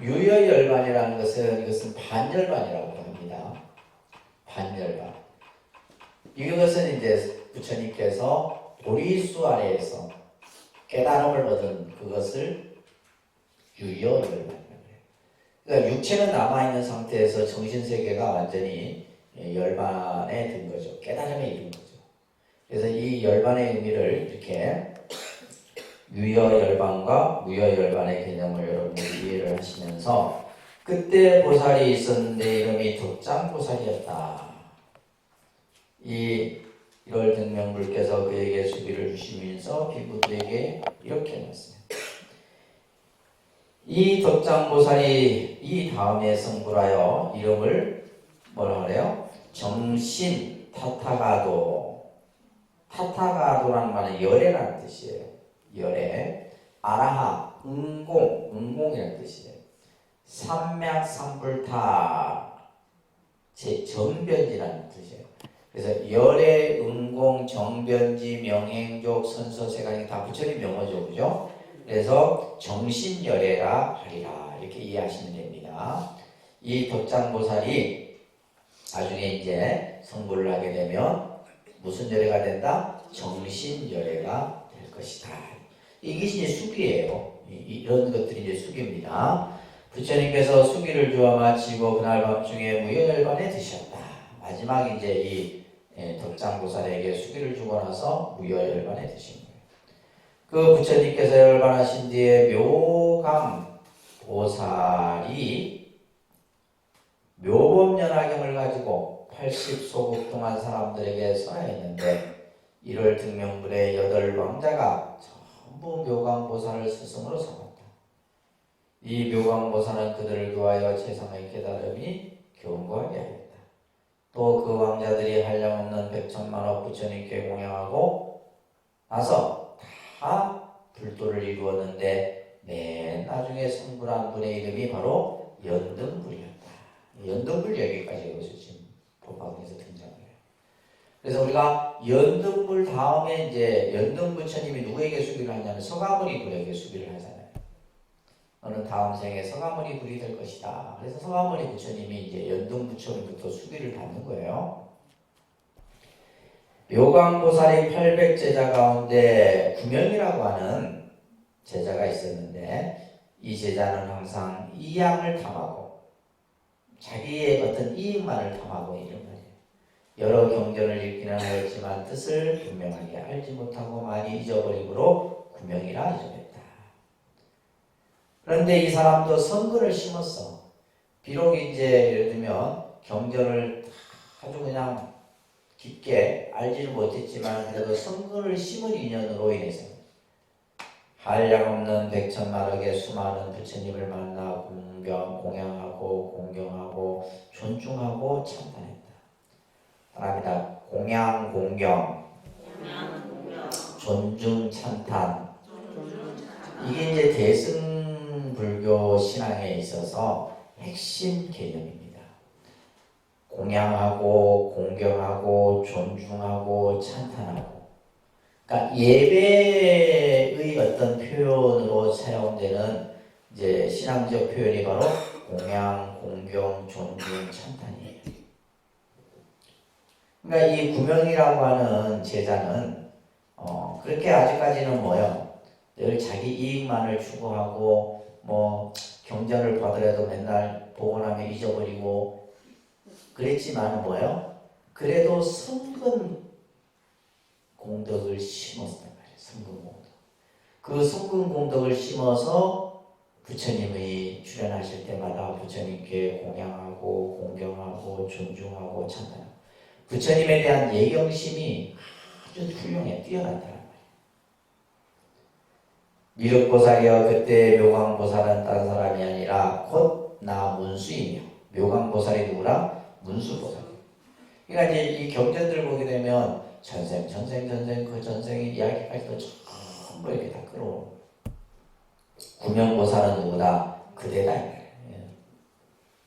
유여열반이라는 것은 이것은 반열반이라고 합니다. 반열반. 이것은 이제 부처님께서 보리수 아래에서 깨달음을 얻은 그것을 유여열반이라고 해요. 그러니까 육체는 남아있는 상태에서 정신세계가 완전히 열반에 든 거죠. 깨달음에 이른 거죠. 그래서 이 열반의 의미를 이렇게 유여열반과 무여열반의 개념을 여러분들이 이해를 하시면서 그때 보살이 있었는데 이름이 덕장보살이었다. 이 1월 등명불께서 그에게 수비를 주시면서 비구들에게 이렇게 말했어요. 이 덕장보살이 이 다음에 성불하여 이름을 뭐라 그래요? 정신 타타가도. 타타가도라는 말은 열애라는 뜻이에요. 열애. 아라하, 응공이라는 뜻이에요. 삼맥삼불타, 정변지라는 뜻이에요. 그래서 열애, 응공, 정변지, 명행족, 선서세간이 다 부처님 명어죠, 그죠? 그래서 정신열애라 하리라 이렇게 이해하시면 됩니다. 이 덕장보살이 나중에 이제 성불을 하게 되면 무슨 열애가 된다? 정신열애가 될 것이다. 이게 이제 수기예요. 이런 것들이 이제 수기입니다. 부처님께서 수기를 주어 마치고 그날 밤중에 무여열반에 드셨다. 마지막 이제 이 덕장보살에게 수기를 주고 나서 무여열반에 드신 거예요. 그 부처님께서 열반하신 뒤에 묘강보살이 묘법연화경을 가지고 80소국 동안 사람들에게 설하였는데 1월 등명불의 8왕자가 전부 묘강보살을 스승으로 삼았다. 이 묘강보살은 그들을 교하여 세상의 깨달음이 견고하게 하였다. 또 그 왕자들이 한량없는 백천만억 부처님께 공양하고 나서 다 불도를 이루었는데 맨 나중에 성불한 분의 이름이 바로 연등불이었다. 연등불 여기까지 여기서 지금 법화경에서 등장해요. 그래서 우리가 연등불 다음에 이제 연등부처님이 누구에게 수기를 하냐면 서가모니 불에게 수기를 하잖아요. 너는 다음 생에 서가모니 불이 될 것이다. 그래서 서가모니 부처님이 이제 연등부처님부터 수기를 받는 거예요. 묘강보살이 800제자 가운데 구명이라고 하는 제자가 있었는데 이 제자는 항상 이양을 탐하고 자기의 어떤 이익만을 탐하고 이런 거예요. 여러 경전을 읽기는 하였지만 뜻을 분명하게 알지 못하고 많이 잊어버리므로 구명이라 잊어버렸다. 그런데 이 사람도 성근을 심었어. 비록 이제 예를 들면 경전을 아주 그냥 깊게 알지는 못했지만 그래도 성근을 심은 인연으로 인해서 한량없는 백천만억의 수많은 부처님을 만나 공양하고 공경하고 존중하고 찬탄했다. 바랍니다. 공양, 공경, 존중, 찬탄. 이게 이제 대승불교 신앙에 있어서 핵심 개념입니다. 공양하고 공경하고 존중하고 찬탄하고. 그러니까 예배의 어떤 표현으로 사용되는 이제 신앙적 표현이 바로 공양, 공경, 존중, 찬탄이에요. 그러니까 이 구명이라고 하는 제자는 그렇게 아직까지는 뭐요? 늘 자기 이익만을 추구하고 뭐 경전을 받으려도 맨날 보고 나면 잊어버리고 그랬지만 뭐요? 그래도 성근 공덕을 심었단 말이에요. 성근 공덕. 그 성근 공덕을 심어서 부처님의 출연하실 때마다 부처님께 공양하고 공경하고 존중하고 찬탄하고 부처님에 대한 예경심이 아주 훌륭해 뛰어났다는 말이에요. 미륵보살이여 그때 묘광보살은 다른 사람이 아니라 곧 나 문수이며 묘광보살이 누구라? 문수보살. 그러니까 이제 이 경전들 보게 되면 전생 그 전생의 이야기까지도 전부 이렇게 다 끌어오는 구명보살은 누구다? 그대다.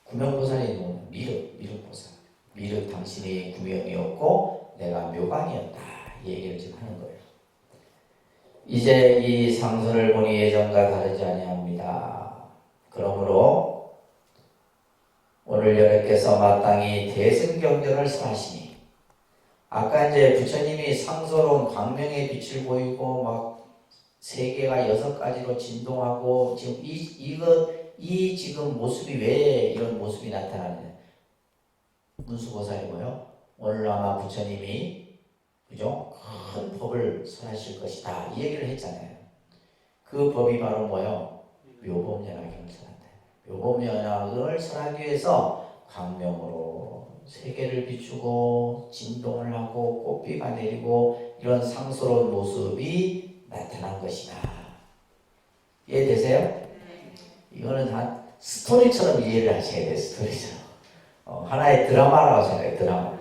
구명보살이 누구냐? 미륵보살. 미륵 당신이 구명이었고 내가 묘광이었다. 이 얘기를 지금 하는 거예요. 이제 이 상서를 보니 예전과 다르지 아니합니다. 그러므로 오늘 여러께서 마땅히 대승경전을 설하시니 아까 이제 부처님이 상서로운 광명의 빛을 보이고 막 세계가 6가지로 진동하고 지금 이 지금 모습이 왜 이런 모습이 나타나느냐? 문수보살이고요. 오늘 아마 부처님이 그죠? 큰 법을 설하실 것이다. 이 얘기를 했잖아요. 그 법이 바로 뭐요? 묘법연학을 설한다. 묘법연학을 설하기 위해서 광명으로 세계를 비추고 진동을 하고 꽃비가 내리고 이런 상스러운 모습이 나타난 것이다. 이해되세요? 이거는 한 스토리처럼 이해를 하셔야 돼요. 스토리처럼. 하나의 드라마라고 생각해요.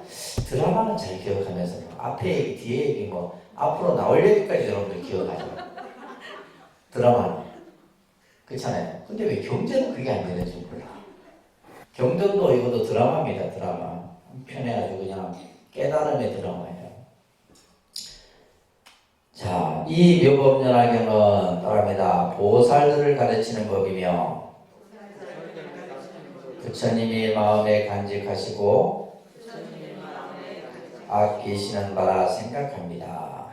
드라마는 잘 기억하면서 앞에 얘기, 뒤에 얘기, 뭐 앞으로 나올 얘기까지 여러분들 기억하죠. 드라마는 그렇잖아요. 근데 왜 경전은 그게 안 되는지 몰라. 경전도 이것도 드라마입니다. 드라마. 한편에 아주 그냥 깨달음의 드라마예요. 자, 이 묘법연화경은 따라합니다. 보살들을 가르치는 법이며 부처님이 마음에 간직하시고 아끼시는 바라 생각합니다.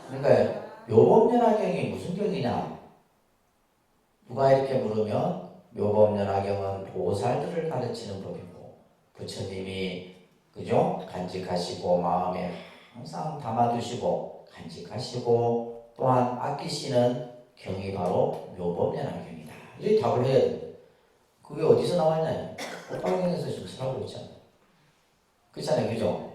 그러니까 묘법연화경이 무슨 경이냐? 누가 이렇게 물으면 묘법연화경은 보살들을 가르치는 법이고 부처님이 그죠? 간직하시고 마음에 항상 담아두시고 간직하시고 또한 아끼시는 경이 바로 묘법연화경이다. 이렇게 답을 해야 돼. 그게 어디서 나왔냐? 호빵경에서 지금 쓰라고 있잖아요. 그렇잖아요. 그죠?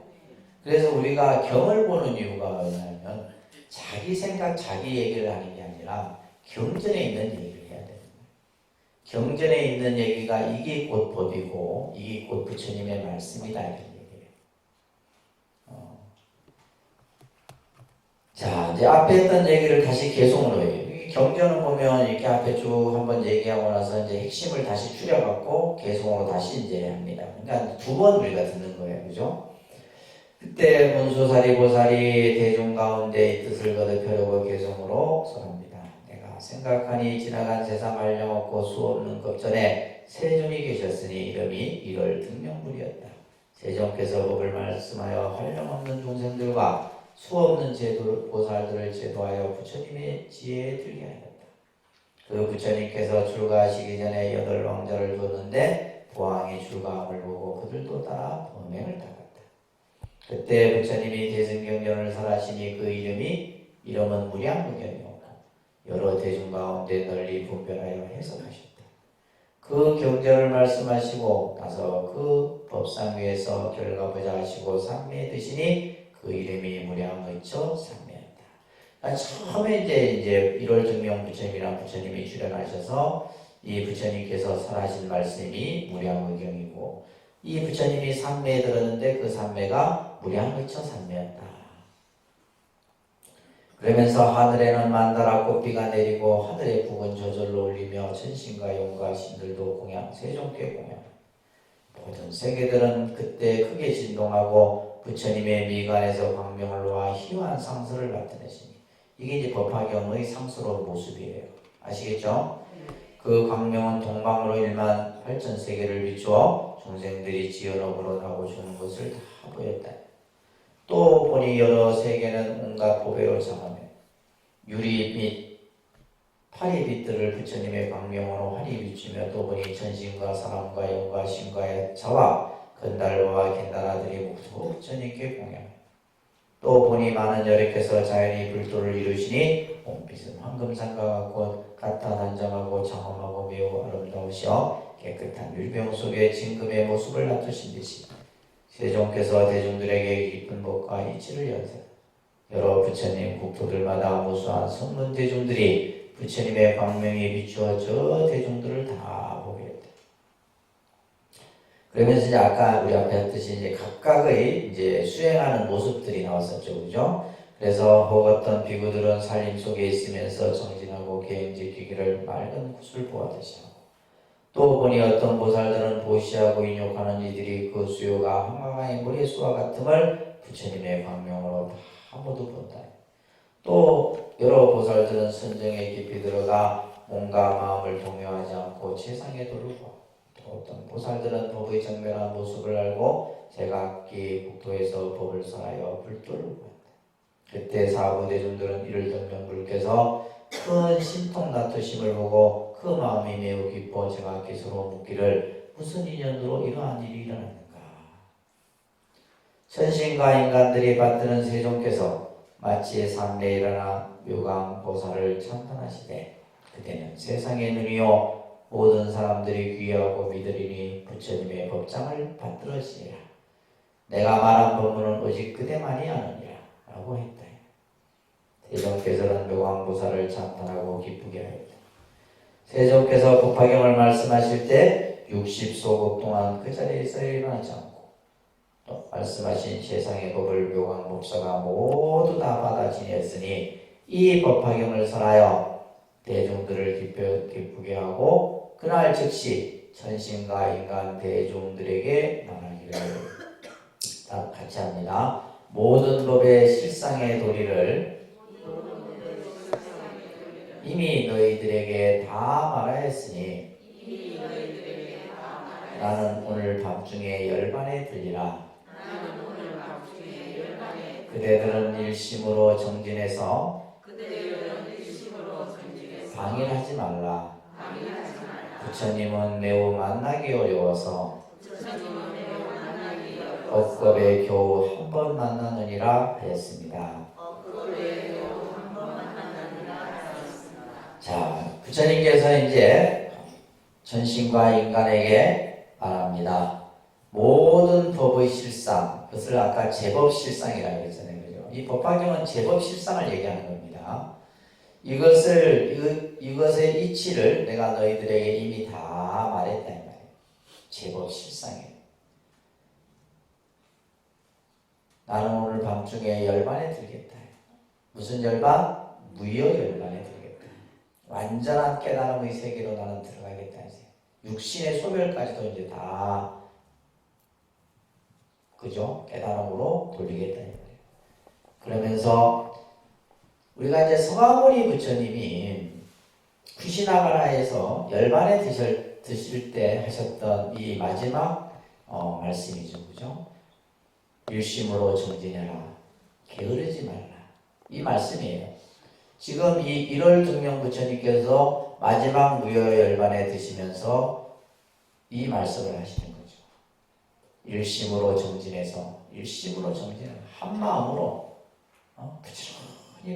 그래서 우리가 경을 보는 이유가 뭐냐면 자기 생각, 자기 얘기를 하는 게 아니라 경전에 있는 얘기를 해야 돼요. 경전에 있는 얘기가 이게 곧 법이고 이게 곧 부처님의 말씀이다 이런 얘기예요. 자, 이제 앞에 했던 얘기를 다시 개송으로 해요. 경전을 보면 이렇게 앞에 쭉 한번 얘기하고 나서 이제 핵심을 다시 추려갖고 개송으로 다시 이제 합니다. 그러니까 2번 우리가 듣는 거예요. 그죠? 그때 문수사리 보살이 대중 가운데 이 뜻을 거듭하려고 개송으로 설합니다. 내가 생각하니 지나간 세상 한량없고 수없는 급전에 세존이 계셨으니 이름이 1월 등명불이었다. 세존께서 법을 말씀하여 한량없는 중생들과 수없는 보살들을 제도하여 부처님의 지혜에 들게 하였다. 그 부처님께서 출가하시기 전에 8왕자를 뒀는데 보왕이 출가함을 보고 그들도 따라 범행을 닦았다. 그때 부처님이 대승경전을 설하시니 그 이름은 무량무경이었고 여러 대중 가운데 널리 분별하여 해석하셨다. 그 경전을 말씀하시고 나서 그 법상 위에서 결과보자 하시고 삼매에 드시니 그 이름이 무량의처 삼매였다. 그러니까 처음에 이제 1월 증명 부처님이랑 부처님이 출연하셔서 이 부처님께서 설하신 말씀이 무량의경이고 이 부처님이 삼매에 들었는데 그 삼매가 무량의처 삼매였다. 그러면서 하늘에는 만다라 꽃비가 내리고 하늘의 북은 저절로 울리며 천신과 용과 신들도 공양 세종께 공양 모든 세계들은 그때 크게 진동하고 부처님의 미간에서 광명을 놓아 희화한 상서를 나타내시니 이게 이제 법화경의 상스러운 모습이에요. 아시겠죠? 그 광명은 동방으로 1만 8천 세계를 비추어 중생들이 지연업으로 나고 주는 것을 다 보였다. 또 보니 여러 세계는 온갖 보배로 장하며 유리 및 파리 빛들을 부처님의 광명으로 환히 비추며 또 보니 천신과 사람과 영과 신과 자와 건달과 겐달아들이 모두 부처님께 공양. 또 보니 많은 여력께서 자연히 불도를 이루시니 온빛은 황금산과 같고 같아 단정하고 장엄하고 매우 아름다우시어 깨끗한 율병 속에 진금의 모습을 나타신 듯이 세종께서 대중들에게 깊은 복과 이치를 연세 여러 부처님 국토들마다 무수한 성문 대중들이 부처님의 광명에 비추어 저 대중들을 다 보게 했다. 그러면서 이제 아까 우리 앞에 했듯이 이제 각각의 이제 수행하는 모습들이 나왔었죠, 그죠? 그래서 어떤 비구들은 살림 속에 있으면서 정진하고 계행 지키기를 맑은 굿을 보았듯이 하고, 또 보니 어떤 보살들은 보시하고 인욕하는 이들이 그 수요가 황망한 모래수와 같음을 부처님의 광명으로 다 모두 본다. 또 여러 보살들은 선정에 깊이 들어가 몸과 마음을 동요하지 않고 최상의 도를 보아 또 어떤 보살들은 법의 정면한 모습을 알고 제각기 국토에서 법을 설하여 불도를 보았다. 그때 사부대중들은 이를 듣는 불께서 큰 신통 나투심을 보고 그 마음이 매우 깊어 제각기 서로 묻기를 무슨 인연으로 이러한 일이 일어났는가. 천신과 인간들이 받드는 세종께서 마치 산내에 일어나 묘강보살을 참선하시되 그때는 세상의 눈이요 모든 사람들이 귀하고 믿으리니 부처님의 법장을 받들으시리라. 내가 말한 법문은 오직 그대만이 아느니라 라고 했다. 세종께서는 묘강보살을 참선하고 기쁘게 하였다. 세종께서 법화경을 말씀하실 때 60소급 동안 그 자리에서 일어나지 않고 또 말씀하신 세상의 법을 묘강법사가 모두 다 받아 지녔으니 이 법화경을 설하여 대중들을 기쁘게 하고 그날 즉시 천신과 인간 대중들에게 말하기를 다 같이 합니다. 모든 법의 실상의 도리를 이미 너희들에게 다 말하였으니 나는 오늘 밤중에 열반에 들리라. 그대들은 일심으로 정진해서 방일하지 말라. 부처님은 매우 만나기 어려워서 억겁에 겨우 한 번 만나느니라 하였습니다. 자, 부처님께서 이제 전신과 인간에게 말합니다. 모든 법의 실상, 그것을 아까 제법실상이라고 했잖아요. 그죠? 이 법화경은 제법실상을 얘기하는 겁니다. 이것의 이치를 내가 너희들에게 이미 다 말했다 이 말이에요. 제법실상이에요. 나는 오늘 밤중에 열반에 들겠다. 무슨 열반? 무여 열반에 들겠다. 완전한 깨달음의 세계로 나는 들어가겠다. 육신의 소멸까지도 이제 다 그죠? 깨달음으로 돌리겠다. 그러면서 우리가 이제 서가모니 부처님이 쿠시나가라에서 열반에 드실 때 하셨던 이 마지막 말씀이죠. 그죠? 일심으로 정진해라. 게으르지 말라. 이 말씀이에요. 지금 이 1월 등명 부처님께서 마지막 무여 열반에 드시면서 이 말씀을 하시는 거죠. 일심으로 정진해서 한 마음으로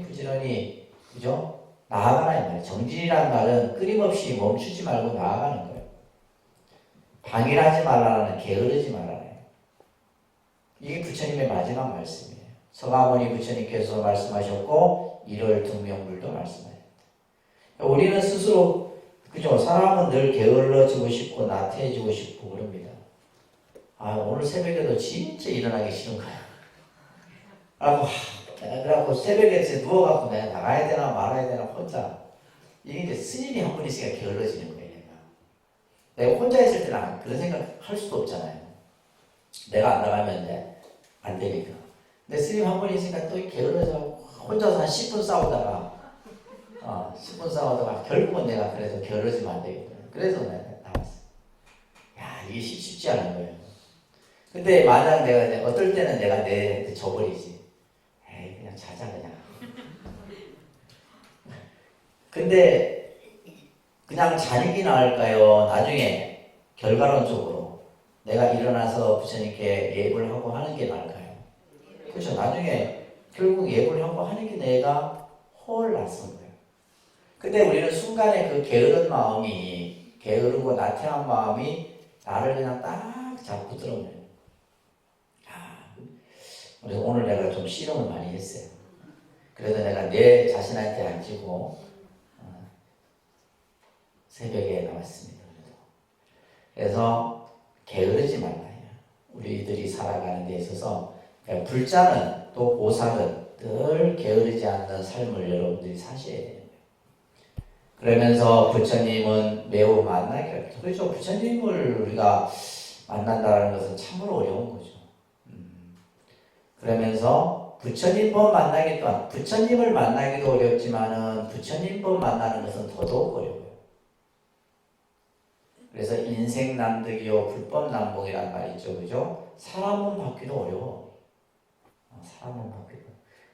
부지런히 그죠? 나아가라 이 말이에요. 정진이라는 말은 끊임없이 멈추지 말고 나아가는 거예요. 방일하지 말라는 게으르지 말라는 거예요. 이게 부처님의 마지막 말씀이에요. 서가모니 부처님께서 말씀하셨고 1월 등명불도 말씀하셨다. 우리는 스스로 그죠? 사람은 늘 게을러지고 싶고 나태해지고 싶고 그럽니다. 오늘 새벽에도 진짜 일어나기 싫은 거야. 그래갖고 새벽에 누워갖고 내가 나가야 되나 말아야 되나 혼자. 이게 이제 스님이 한 분 있으니까 게을러지는 거예요. 내가 혼자 있을 때는 그런 생각 할 수도 없잖아요. 내가 안 나가면 이제 안 되니까. 근데 스님 한 분 있으니까 또 게을러져 혼자서 한 10분 싸우다가 10분 싸우다가 결국은 내가 그래서 게으르지면 안 되겠다. 그래서 내가 나왔어. 야, 이게 쉽지 않은 거예요. 근데 만약 내가 이제 어떨 때는 내가 내한테 져버리지. 에이, 그냥 자자, 그냥. 근데 그냥 자는 게 나을까요? 나중에 결과론적으로 내가 일어나서 부처님께 예불을 하고 하는 게 나을까요? 그렇죠. 나중에 결국 예불을 하고 하는 게 내가 훨 낫은 거예요. 근데 우리는 순간에 그 게으르고 나태한 마음이 나를 그냥 딱 잡고 들어오네요. 그래서 오늘 내가 좀 실험을 많이 했어요. 그래서 내가 내 자신한테 안 지고 새벽에 나왔습니다. 그래서 게으르지 말아요. 우리들이 살아가는 데 있어서 불자는 또 보살은 늘 게으르지 않는 삶을 여러분들이 사셔야 돼요. 그러면서 부처님은 매우 만나기 어렵죠. 그렇죠. 부처님을 우리가 만난다는 것은 참으로 어려운 거죠. 그러면서 부처님 법 만나기 또한 부처님을 만나기도 어렵지만은 부처님 법 만나는 것은 더더욱 어려워요. 그래서 인생 남득이요 불법 남봉이란 말이 있죠. 그죠? 사람은 받기도 어려워. 사람은 받기도.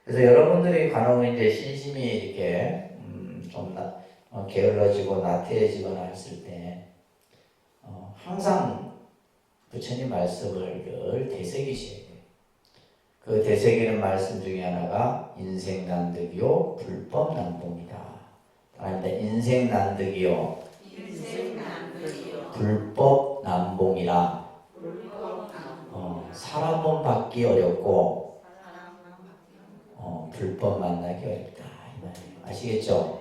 그래서 여러분들이 간혹 이제 신심이 이렇게 좀 게을러지고 나태해지거나 했을 때 항상 부처님 말씀을 늘 되새기셔야 돼요. 그 되새기는 말씀 중에 하나가 인생 난득이요 불법 난봉이다. 다음에 인생 난득이요 불법 난봉이라. 사람은 받기 어렵고 불법 만나기 어렵다. 아시겠죠?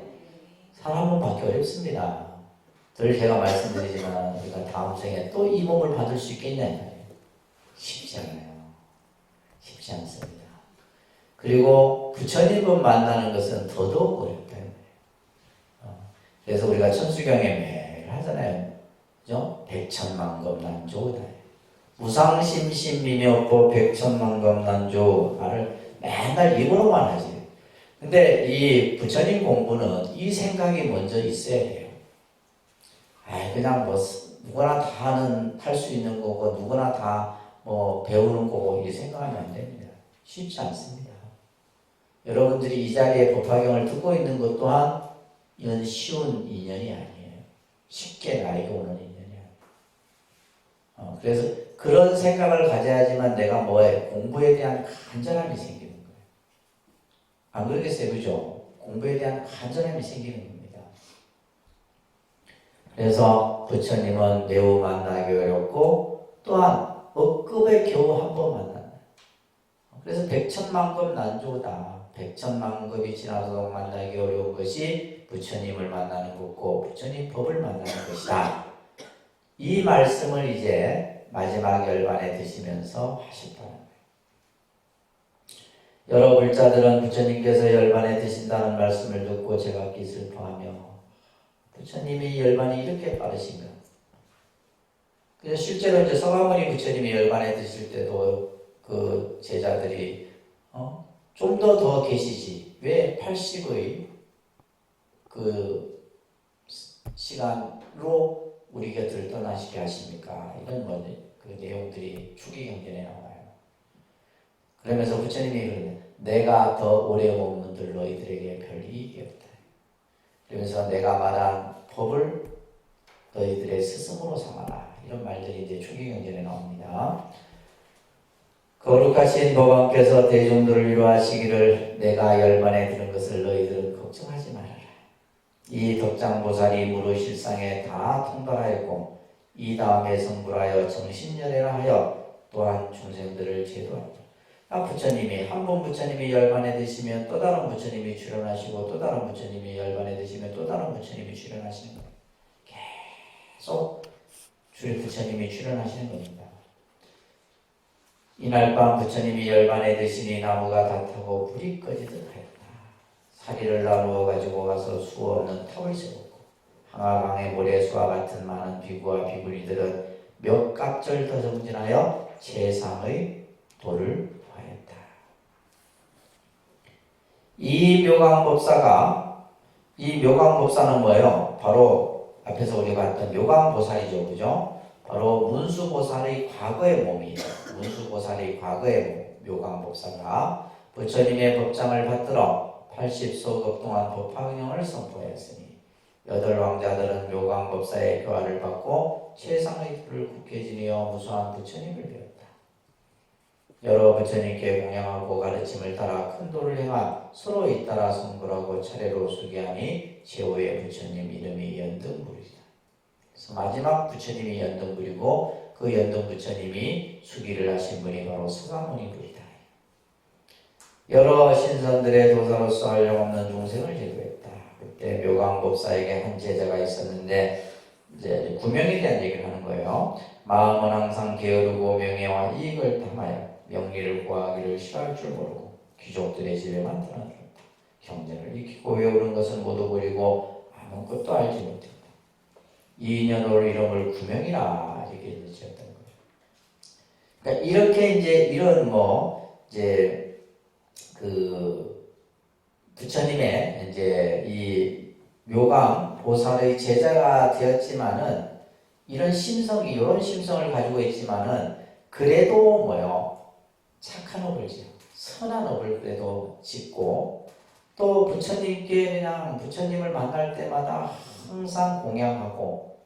사람은 받기 어렵습니다. 늘 제가 말씀드리지만 우리가 다음 생에 또 이 몸을 받을 수 있겠냐? 쉽지 않아요. 쉽지 않습니다. 그리고 부처님을 만나는 것은 더더욱 어렵다. 그래서 우리가 천수경에 매일 하잖아요. 그죠? 백천만급 난조다. 무상심심미묘법 백천만급 난조 말을 맨날 입으로만 하지. 근데 이 부처님 공부는 이 생각이 먼저 있어야 돼요. 그냥 뭐 누구나 다 할 수 있는 거고 누구나 다 뭐 배우는 거고 이 생각하면 안 됩니다. 쉽지 않습니다. 여러분들이 이 자리에 법화경을 듣고 있는 것 또한 이건 쉬운 인연이 아니에요. 쉽게 나에게 오는 인연이 아니에요. 그래서 그런 생각을 가져야지만 내가 뭐에 공부에 대한 간절함이 생기는 거예요. 안 그러겠어요? 그죠? 공부에 대한 간절함이 생기는 겁니다. 그래서 부처님은 매우 만나기 어렵고 또한 억급에 겨우 한 번 만난다. 그래서 백천만급 난조다. 백천만급이 지나서도 만나기 어려운 것이 부처님을 만나는 것고 부처님 법을 만나는 것이다. 이 말씀을 이제 마지막 열반에 드시면서 하셨다는 거예요. 여러 불자들은 부처님께서 열반에 드신다는 말씀을 듣고 제각기 슬퍼하며 부처님이 열반이 이렇게 빠르신가? 그래서 실제로 이제 서가모니 부처님이 열반에 드실 때도 그 제자들이 좀 더 계시지. 왜 80의 그 시간으로 우리 곁을 떠나시게 하십니까? 이런 그 내용들이 추기경전에 나와요. 그러면서 부처님이 그러면 내가 더 오래 머무는 너희들에게 별 이익이 없다. 그러면서 내가 말한 법을 너희들의 스승으로 삼아라. 이런 말들이 이제 추기경전에 나옵니다. 거룩하신 법왕께서 대중들을 위로하시기를 내가 열반에 드는 것을 너희들은 걱정하지 말아라. 이 덕장보살이 무릇실상에 다 통달하였고 이 다음에 성불하여 정신열애라 하여 또한 중생들을 제도한다. 부처님이 한 분 부처님이 열반에 드시면 또 다른 부처님이 출연하시고 또 다른 부처님이 열반에 드시면 또 다른 부처님이 출연하시는 거예요. 계속 부처님이 출연하시는 겁니다. 이날 밤 부처님이 열반에 드시니 나무가 다 타고 불이 꺼지듯 하였다. 사리를 나누어 가지고 가서 수어 없는 탑을 세웠고 항아강의 모래수와 같은 많은 비구와 비구니들은 몇 갑절 더 정진하여 최상의 도를 보았다. 이 묘강법사가 이 묘광법사는 뭐예요? 바로 앞에서 우리가 봤던 묘광보살이죠. 그죠? 바로 문수보살의 과거의 몸이에요. 문수보살의 과거의 묘광법사가 부처님의 법장을 받들어 80소급 동안 법화경을 선포했으니 여덟 왕자들은 묘광법사의 교화를 받고 최상의 불을 굳게 지니어 무수한 부처님을 배웠다. 여러 부처님께 공양하고 가르침을 따라 큰 도를 행하 서로 잇따라 성불하고 차례로 수기하니 최후의 부처님 이름이 연등불이다. 그래서 마지막 부처님이 연등불이고 그 연등 부처님이 수기를 하신 분이 바로 서가모니불이다. 여러 신선들의 도사로서 한량없는 중생을 제도했다. 그때 묘광법사에게 한 제자가 있었는데 이제 구명에 대한 얘기를 하는 거예요. 마음은 항상 게으르고 명예와 이익을 탐하여 명리를 구하기를 싫어할 줄 모르고 귀족들의 집에만 떠나들었다. 경전을 익히고 외우는 것은 모두 버리고 아무것도 알지 못했다. 이인연으로 이름을 구명이라 이렇게 지었던 거예요. 그러니까 이렇게 이제 이런 이제 그 부처님의 이제 이 묘광 보살의 제자가 되었지만은 이런 심성을 가지고 있지만은 그래도 착한 업을 지어 선한 업을 그래도 짓고 또 부처님께 그냥 부처님을 만날 때마다 항상 공양하고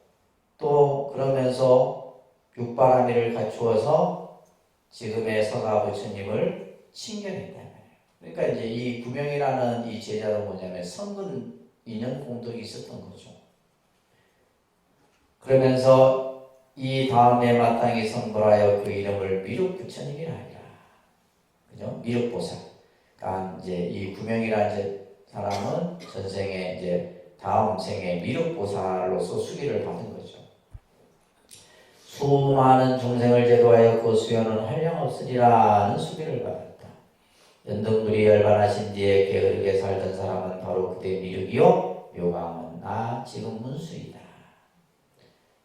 또 그러면서 육바라밀을 갖추어서 지금의 서가 부처님을 칭견했다. 그러니까 이제 이 구명이라는 이 제자도 뭐냐면 성근 인연 공덕이 있었던 거죠. 그러면서 이 다음에 마땅히 성불하여 그 이름을 미륵 부처님이라 하리라. 그죠? 미륵 보살. 그러니까 이제 이 구명이라는 사람은 전생에 이제 다음 생에 미륵 보살로서 수기를 받은 거죠. 수많은 중생을 제도하여 그 수요는 한량없으리라는 수기를 받았다. 연등불이 열반하신 뒤에 게으르게 살던 사람은 바로 그때 미륵이요 묘광은 나 지금 문수이다.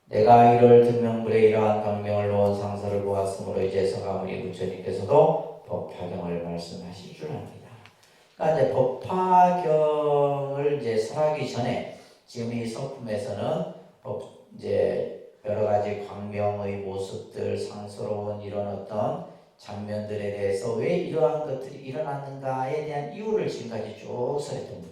내가 이를 등명불에 이러한 강명을 놓은 상서를 보았으므로 이제 서가모니 부처님께서도 법화경을 말씀하실 줄 압니다. 그러니까 이제 법화경을 이제 설하기 전에 지금 이 서품에서는 이제 여러 가지 광명의 모습들, 상스러운 이런 어떤 장면들에 대해서 왜 이러한 것들이 일어났는가에 대한 이유를 지금까지 쭉 설했던 거예요.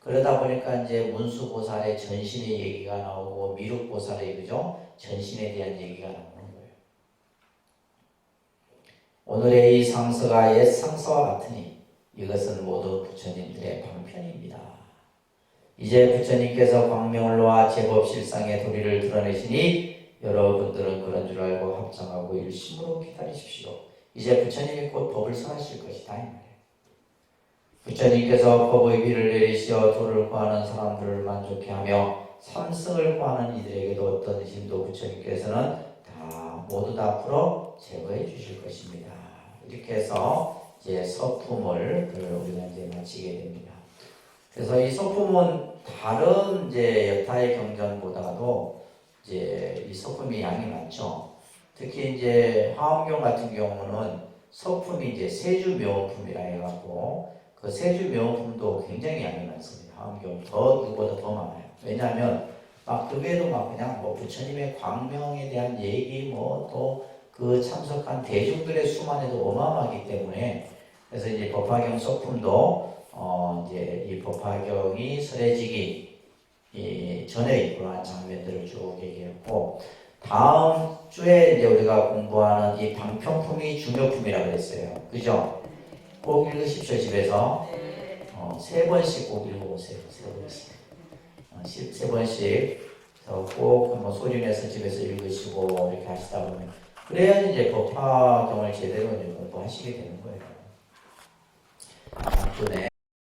그러다 보니까 이제 문수보살의 전신의 얘기가 나오고 미륵보살의 그죠? 전신에 대한 얘기가 나오는 거예요. 오늘의 이 상서가 옛 상서와 같으니 이것은 모두 부처님들의 방편입니다. 이제 부처님께서 광명을 놓아 제법 실상의 도리를 드러내시니 여러분들은 그런 줄 알고 합장하고 일심으로 기다리십시오. 이제 부처님이 곧 법을 설하실 것이다 이 말이에요. 부처님께서 법의 비를 내리시어 도를 구하는 사람들을 만족해 하며 삼승을 구하는 이들에게도 어떤 힘도 부처님께서는 모두 다 풀어 제거해 주실 것입니다. 이렇게 해서 이제 서품을 우리가 이제 마치게 됩니다. 그래서 이 서품은 다른 이제 여타의 경전보다도 이제 이 서품이 양이 많죠. 특히 이제 화엄경 같은 경우는 서품이 이제 세주묘품이라 해갖고 그 세주묘품도 굉장히 양이 많습니다. 화엄경 이거보다 더 많아요. 왜냐하면 그 외에도 그냥 부처님의 광명에 대한 얘기 또 그 참석한 대중들의 수만 해도 어마어마하기 때문에 그래서 이제 법화경 서품도 이제 이 법화경이 설해지기 전에 그러한 장면들을 쭉 얘기했고 다음 주에 이제 우리가 공부하는 이 방편품이 중요품이라고 그랬어요. 그죠? 꼭 읽으십시오. 집에서 세 번씩 꼭 읽어보세요. 세 번씩 꼭 한번 소리내서 집에서 읽으시고 이렇게 하시다 보면 그래야 이제 법화경을 제대로 이제 공부하시게 되는 거예요. 다음 주에